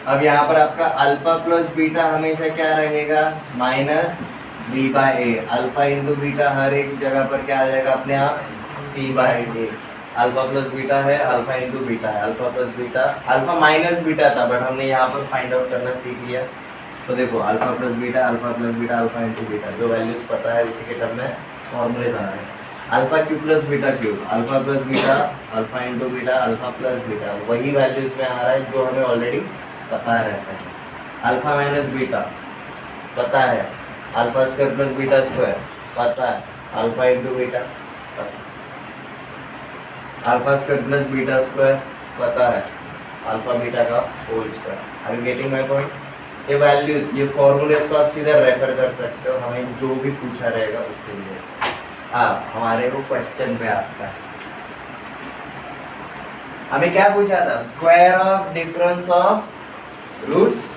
A: अब यहाँ पर आपका अल्फा प्लस बीटा हमेशा क्या रहेगा, माइनस b बाय ए। अल्फा इंटू बीटा हर एक जगह पर क्या आ जाएगा अपने आप, c बाय ए। अल्फा प्लस बीटा है, अल्फा इंटू बीटा है, alpha plus beta, alpha minus beta था बट हमने यहाँ पर फाइंड आउट करना सीख लिया। तो देखो alpha plus beta, alpha plus beta, alpha into beta, जो वैल्यूज पता है उसी के टर्म में फॉर्मूलेज आ रहे हैं। Alpha cube plus beta cube, alpha plus beta, alpha into beta, alpha plus beta, वही वैल्यूज में आ रहा है जो हमें ऑलरेडी पता रहता है। अल्फा माइनस बीटा पता है, alpha square plus beta square पता है, अल्फा इंटू बीटा पता है, alpha square plus beta square पता है, अल्फा बीटा का whole square. Are you getting my point? ये वैल्यूज, ये फॉर्मूलेज को आप सीधा रेफर कर सकते हो, हमें जो भी पूछा रहेगा उससे लिए। अब हमारे को क्वेश्चन पे आता है, हमें क्या पूछा था, square of difference of roots.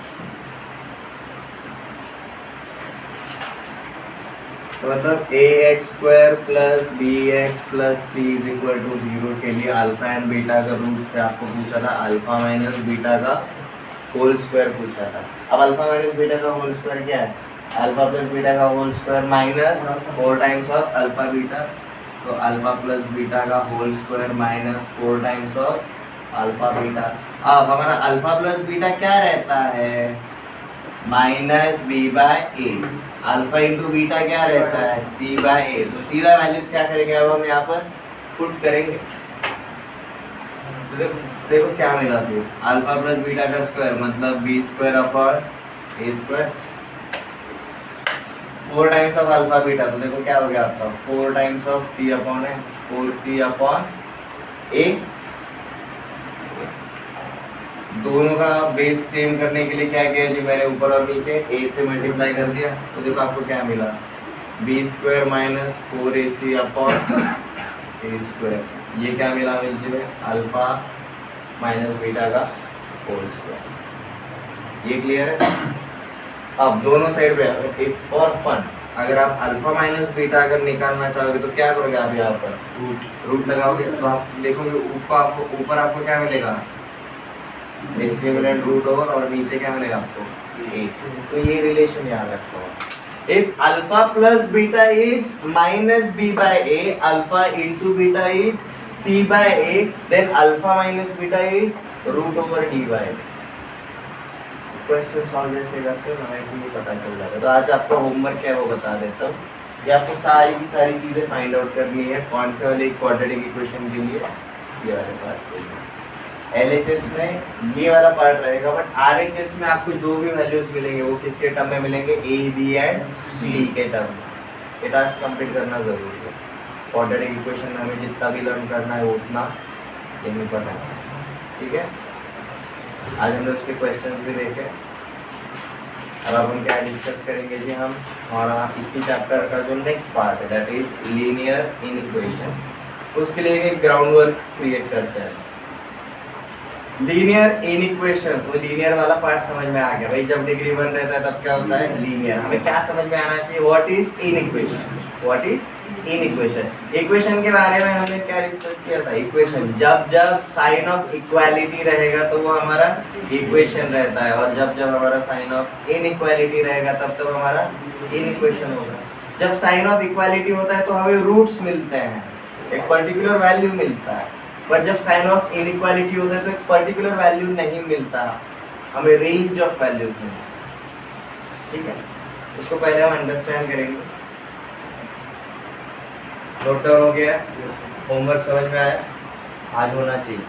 A: तो मतलब ax² plus bx plus c is equal to 0 के लिए अल्फा एंड बीटा का रूट्स पे आपको पूछा था, अल्फा माइनस बीटा का होल स्क्वायर पूछा था। अब अल्फा माइनस बीटा का होल स्क्वायर क्या है? अल्फा प्लस बीटा का whole square minus 4 times of alpha beta, तो अल्फा प्लस बीटा का whole square minus 4 times of alpha beta. अब हमारा अल्फा प्लस बीटा क्या रहता है? माइनस बी बाय ए। अल्फा इंटू बीटा क्या रहता है? सी बाय ए। तो सीधा वैल्यूज क्या करेंगे अब हम यहाँ पर पुट करेंगे। तो देखो क्या मिला फिर, अल्फा प्लस बीटा का स्क्वायर मतलब B square upon A square, 4 times of alpha beta, तो देखो क्या हो गया आपका 4 times of C upon A, 4c upon A. दोनों का बेस सेम करने के लिए क्या किया जी, मैंने ऊपर और नीचे a से मल्टीप्लाई कर दिया, तो देखो आपको क्या मिला, B square minus 4ac upon A square. ये क्या मिला मुझे? अल्फा माइनस बीटा का होल स्क्वायर। ये क्लियर है? अब दोनों साइड पे फॉर फन अगर आप अल्फा माइनस बीटा अगर निकालना चाहोगे तो क्या करोगे आप? यहाँ पर रूट लगाओगे, तो आप देखोगे ऊपर आपको क्या मिलेगा? डिस्क्रिमिनेंट रूट ओवर, और नीचे क्या मिलेगा आपको? a। तो ये रिलेशन याद रखो, if alpha plus beta is minus b by a, alpha into beta is c by a, then alpha minus beta is root over d by a। Question solve जैसे करते हो ना वैसे ही पता चल जाता है। तो आज आपका होमवर्क क्या है वो बता देता हूँ। ये आपको सारी की सारी चीज़ें फाइंड आउट करनी है। कौन से वाले क्वाड्रेटिक इक्वेशन के लिए? ये वाले पार्ट के लिए। LHS में ये वाला पार्ट रहेगा, बट RHS में आपको जो भी वैल्यूज मिलेंगे वो किसके टर्म में मिलेंगे? A, B एंड C के टर्म में। ये टास्क कंप्लीट करना जरूरी है। क्वाड्रेटिक इक्वेशन में हमें जितना भी लर्न करना है उतना यही पढ़ना है, ठीक है? आज हमने उसके क्वेश्चंस भी देखे। अब हम क्या डिस्कस करेंगे जी, हम हमारा इसी चैप्टर का जो नेक्स्ट पार्ट है दैट इज लीनियर इनइक्वेशंस, उसके लिए एक ग्राउंड वर्क क्रिएट करते हैं। लीनियर इनइक्वेशंस, वो लीनियर वाला पार्ट समझ में आ गया भाई। जब डिग्री 1 रहता है तब क्या होता है? लीनियर। हमें क्या समझ में आना चाहिए? What is inequation? What is inequation? Equation के बारे में हमने क्या डिस्कस किया था? इक्वेशन जब जब साइन ऑफ इक्वालिटी रहेगा तो वो हमारा इक्वेशन रहता है, और जब जब हमारा साइन ऑफ इनइक्वालिटी रहेगा तब तब हमारा इनइक्वेशन होगा। जब साइन ऑफ इक्वालिटी होता है तो हमें रूट्स मिलते हैं, एक पर्टिकुलर वैल्यू मिलता है, बट जब साइन ऑफ इनइक्वालिटी होता है तो एक पर्टिकुलर वैल्यू नहीं मिलता, हमें रेंज ऑफ वैल्यूज मिलता है, ठीक है? उसको पहले हम अंडरस्टैंड करेंगे। नोट डाउन हो गया? होमवर्क समझ में आया? आज होना चाहिए,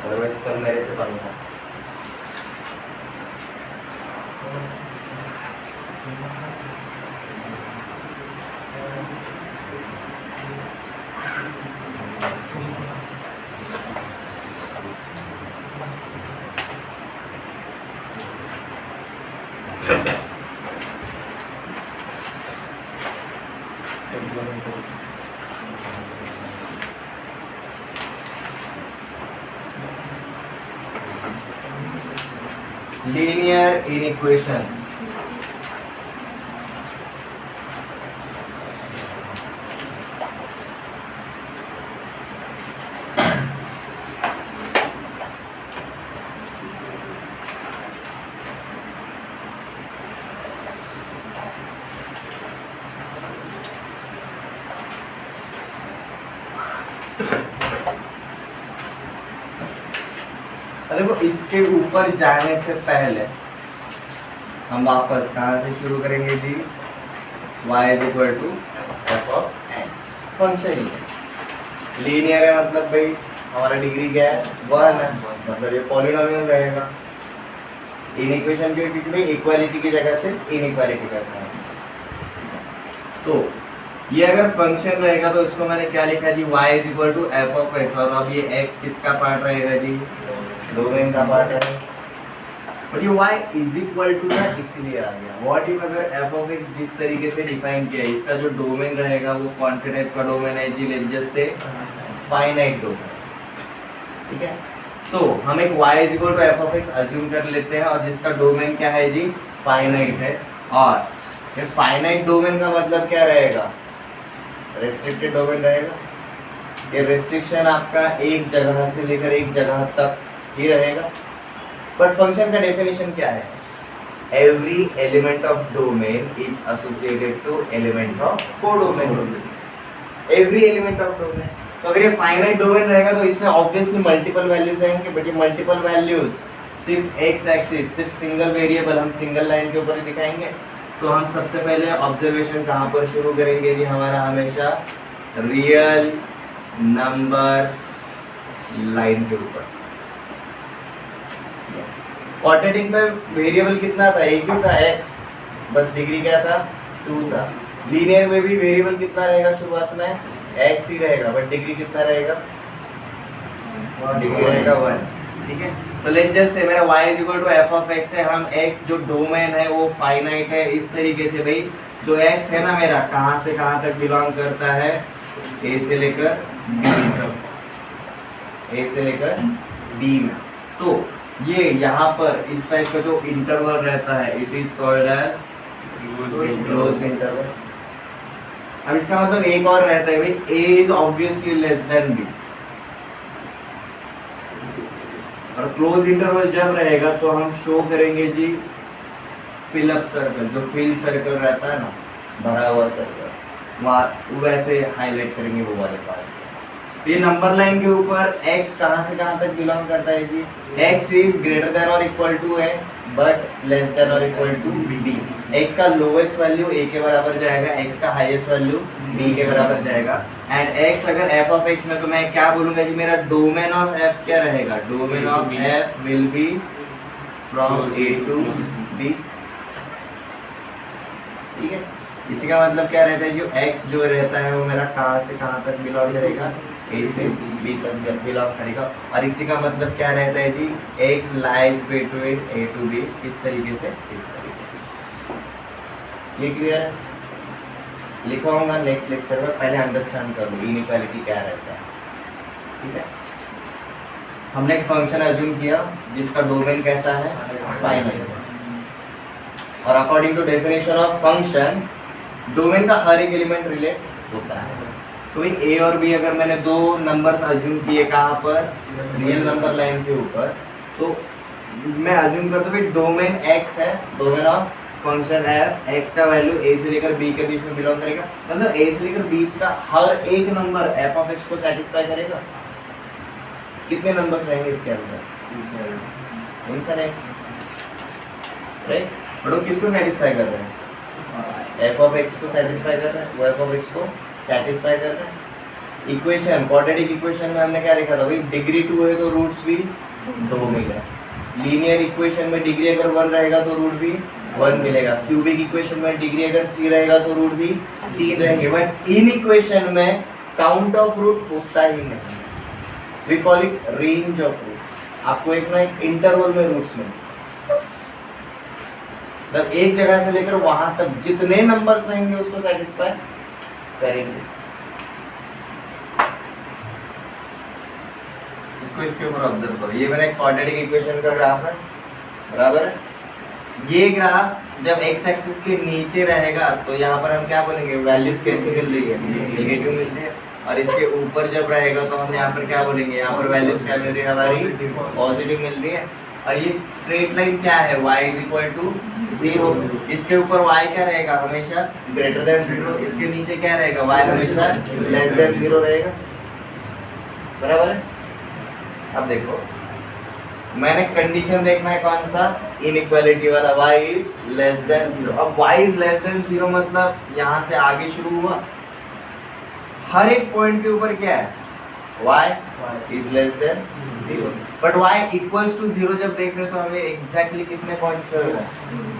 A: अदरवाइज कल मेरे से पढ़ना। Linear inequations. देखो इसके ऊपर जाने से पहले हम वापस कहाँ से शुरू करेंगे जी? y is equal to F of X. Function ही है, लीनियर है मतलब भाई हमारा डिग्री क्या है? 1 है, मतलब ये पॉलिनोमियल रहेगा। इनइक्वेशन क्यों? क्योंकि भाई इक्वालिटी की जगह से इनइक्वालिटी का साइन। तो ये अगर फंक्शन रहेगा तो इसको मैंने क्या लिखा जी? y is equal to F of x, और अब ये x किसका पार्ट रहेगा जी? डोमेन का पार्ट है। और ये y इज इक्वल टू ना इसलिए आ गया, व्हाट इफ अगर f ऑफ x जिस तरीके से डिफाइन किया है, इसका जो डोमेन रहेगा वो कौन से टाइप का डोमेन है जी? लेट्स से फाइनाइट डोमेन, ठीक है? तो हम एक y is equal to f of x assume कर लेते हैं, और जिसका डोमेन क्या है जी? फाइनाइट है। और ये फाइनाइट डोमेन का मतलब क्या रहेगा? रेस्ट्रिक्टेड डोमेन रहेगा। ये रेस्ट्रिक्शन आपका एक जगह से लेकर एक जगह तक ही रहेगा। बट फंक्शन का डेफिनेशन क्या है? Every element of domain is associated to element of codomain. Every element of domain, तो अगर ये फाइनाइट डोमेन रहेगा तो इसमें ऑब्वियसली मल्टीपल वैल्यूज आएंगे, बट ये मल्टीपल वैल्यूज सिर्फ एक्स एक्सिस, सिर्फ सिंगल वेरिएबल हम सिंगल लाइन के ऊपर ही दिखाएंगे। तो हम सबसे पहले ऑब्जर्वेशन कहाँ पर शुरू करेंगे जी? हमारा हमेशा रियल नंबर लाइन के ऊपर। क्वाड्रेटिक में वेरिएबल कितना था? एक ही था, एक्स, बस डिग्री क्या था? 2 था। लीनियर में भी वेरिएबल कितना रहेगा? शुरुआत में एक्स ही रहेगा, बट डिग्री कितना रहेगा? डिग्री रहेगा 1। ठीक है, तो लेट्स जस्ट से मेरा y is equal to F of x है। हम x जो डोमेन है वो फाइनाइट है। इस तरीके से भाई जो x है ना मेरा, कहाँ से कहाँ तक बिलोंग करता है? a से लेकर b तक, a से लेकर b में। तो ये यहाँ पर इस टाइप का जो इंटरवल रहता है, it is called as closed interval. अब इसका मतलब एक और रहता है भाई, a is obviously less than b। और क्लोज इंटरवल जब रहेगा तो हम शो करेंगे जी फिल अप सर्कल, जो फिल सर्कल रहता है ना, भरा हुआ सर्कल, वैसे हाईलाइट करेंगे वो वाले पार्ट। ये नंबर लाइन के ऊपर x कहाँ से कहाँ तक बिलोंग करता है जी? x इज ग्रेटर देन और इक्वल टू है, बट लेस देन और इक्वल टू b। x का लोवेस्ट वैल्यू a के बराबर जाएगा, x का हाईएस्ट वैल्यू b के बराबर जाएगा। एंड x अगर f ऑफ x में, तो मैं क्या बोलूंगा जी? मेरा डोमेन ऑफ f क्या रहेगा? Domain of f will be from a to b। ठीक है, इसी का मतलब क्या रहता है? जो x जो रहता है वो मेरा कहाँ से कहाँ तक बिलोंग करेगा? a से b तक बिलोंग करेगा। और इसी का मतलब क्या रहता है जी? x lies between a to b। इस तरीके से, इस तरीके से। ये क्लियर है? लिखवाऊंगा नेक्स्ट लेक्चर में, पहले अंडरस्टैंड कर लो इनइक्वालिटी क्या रहता है। ठीक है, हमने एक फंक्शन अज्यूम किया जिसका डोमेन कैसा है? फाइनाइट। और according to definition of function, domain का हर एक एलिमेंट रिलेट होता है। तो भाई a और b अगर मैंने दो नंबर्स अज्यूम किए, कहाँ पर? रियल नंबर लाइन के ऊपर, तो मैं अज्यूम करता हूँ भाई डोमेन x है, domain of function f, x का वैल्यू a से लेकर b के बीच में बिलोंग करेगा। मतलब a से लेकर b का हर एक नंबर f ऑफ x को सेटिस्फाई करेगा। कितने नंबर्स रहेंगे इसके अंदर? Infinite, right? बट वो किसको सेटिस्फाई कर रहे हैं? f ऑफ x को सेटिस्फाई कर रहे हैं, वो f ऑफ x को सेटिस्फाई कर रहे हैं। इक्वेशन, क्वाड्रेटिक इक्वेशन में हमने क्या देखा था भाई? डिग्री 2 है तो रूट्स भी 2 मिले। लीनियर इक्वेशन में डिग्री अगर 1 रहेगा तो रूट भी 1 मिलेगा। क्यूबिक इक्वेशन में डिग्री अगर 3 रहेगा तो रूट भी 3 रहेंगे। बट इन इक्वेशन में काउंट ऑफ रूट होता ही नहीं, we call it range of roots. आपको एक ना एक इंटरवल में रूट्स मिलते, मतलब एक जगह से लेकर वहां तक जितने नंबर्स रहेंगे उसको सेटिस्फाई करेंगे। इसको इसके ऊपर ऑब्जर्व करो, ये मेरा एक क्वाड्रेटिक इक्वेशन का ग्राफ है, बराबर है। ये ग्राफ जब x एक्सिस के नीचे रहेगा तो यहाँ पर हम क्या बोलेंगे? वैल्यूज कैसी मिल रही है? नेगेटिव मिल रही है। और इसके ऊपर जब रहेगा तो हम यहाँ पर क्या बोलेंगे? यहाँ पर वैल्यूज क्या मिल रही है? हमारी पॉजिटिव मिल रही है। और ये स्ट्रेट लाइन क्या है? y is equal to 0। इसके ऊपर y क्या रहेगा? हमेशा ग्रेटर देन 0। इसके नीचे क्या रहेगा? y हमेशा लेस देन 0 रहेगा, बराबर है। अब देखो, मैंने कंडीशन देखना है कौन सा? इनइक्वालिटी वाला, y इज लेस देन 0। अब y इज लेस देन 0 मतलब यहाँ से आगे शुरू हुआ, हर एक पॉइंट के ऊपर क्या है? y is less than 0। But y equals to 0 जब देख रहे हो तो हमें एग्जैक्टली कितने पॉइंट्स पे होगा?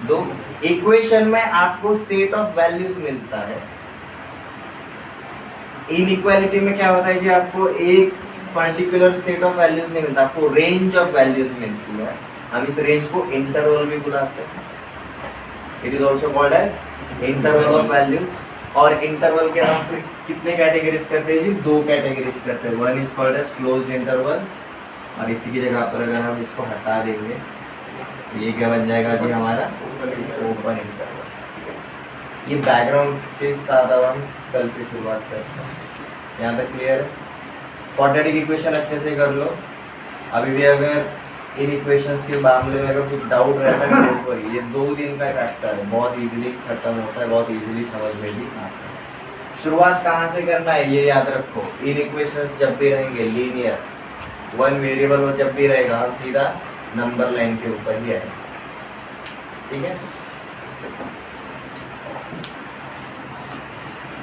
A: 2। इक्वेशन में आपको सेट ऑफ वैल्यूज मिलता है। इनइक्वालिटी में क्या होता है जी? आपको एक पर्टिकुलर सेट ऑफ वैल्यूज नहीं मिलता, आपको रेंज ऑफ वैल्यूज मिलती है। हम इस रेंज को इंटरवल भी बुलाते हैं। It is also called as interval of values. और इंटरवल के हम फिर कितने कैटेगरीज करते हैं जी? 2 कैटेगरीज करते हैं। One is called as closed interval, और इसी की जगह पर अगर हम इसको हटा देंगे ये क्या बन जाएगा जी? हमारा ओपन इंटरवल। ये बैकग्राउंड के साथ अब हम कल से शुरुआत करते हैं। यहाँ तक क्लियर है? क्वाड्रेटिक इक्वेशन अच्छे से कर लो। अभी भी अगर इन इक्वेशंस के मामले में अगर कुछ डाउट रहता है डोंट वरी, ये 2 दिन का चैप्टर है, बहुत इजीली खत्म होता है, बहुत इजीली समझ में भी आता है। शुरुआत कहाँ से करना है ये याद रखो। इन इक्वेशंस जब भी रहेंगे लीनियर, वन वेरिएबल जब भी रहेगा हम सीधा नंबर लाइन के ऊपर ही आएंगे। ठीक है?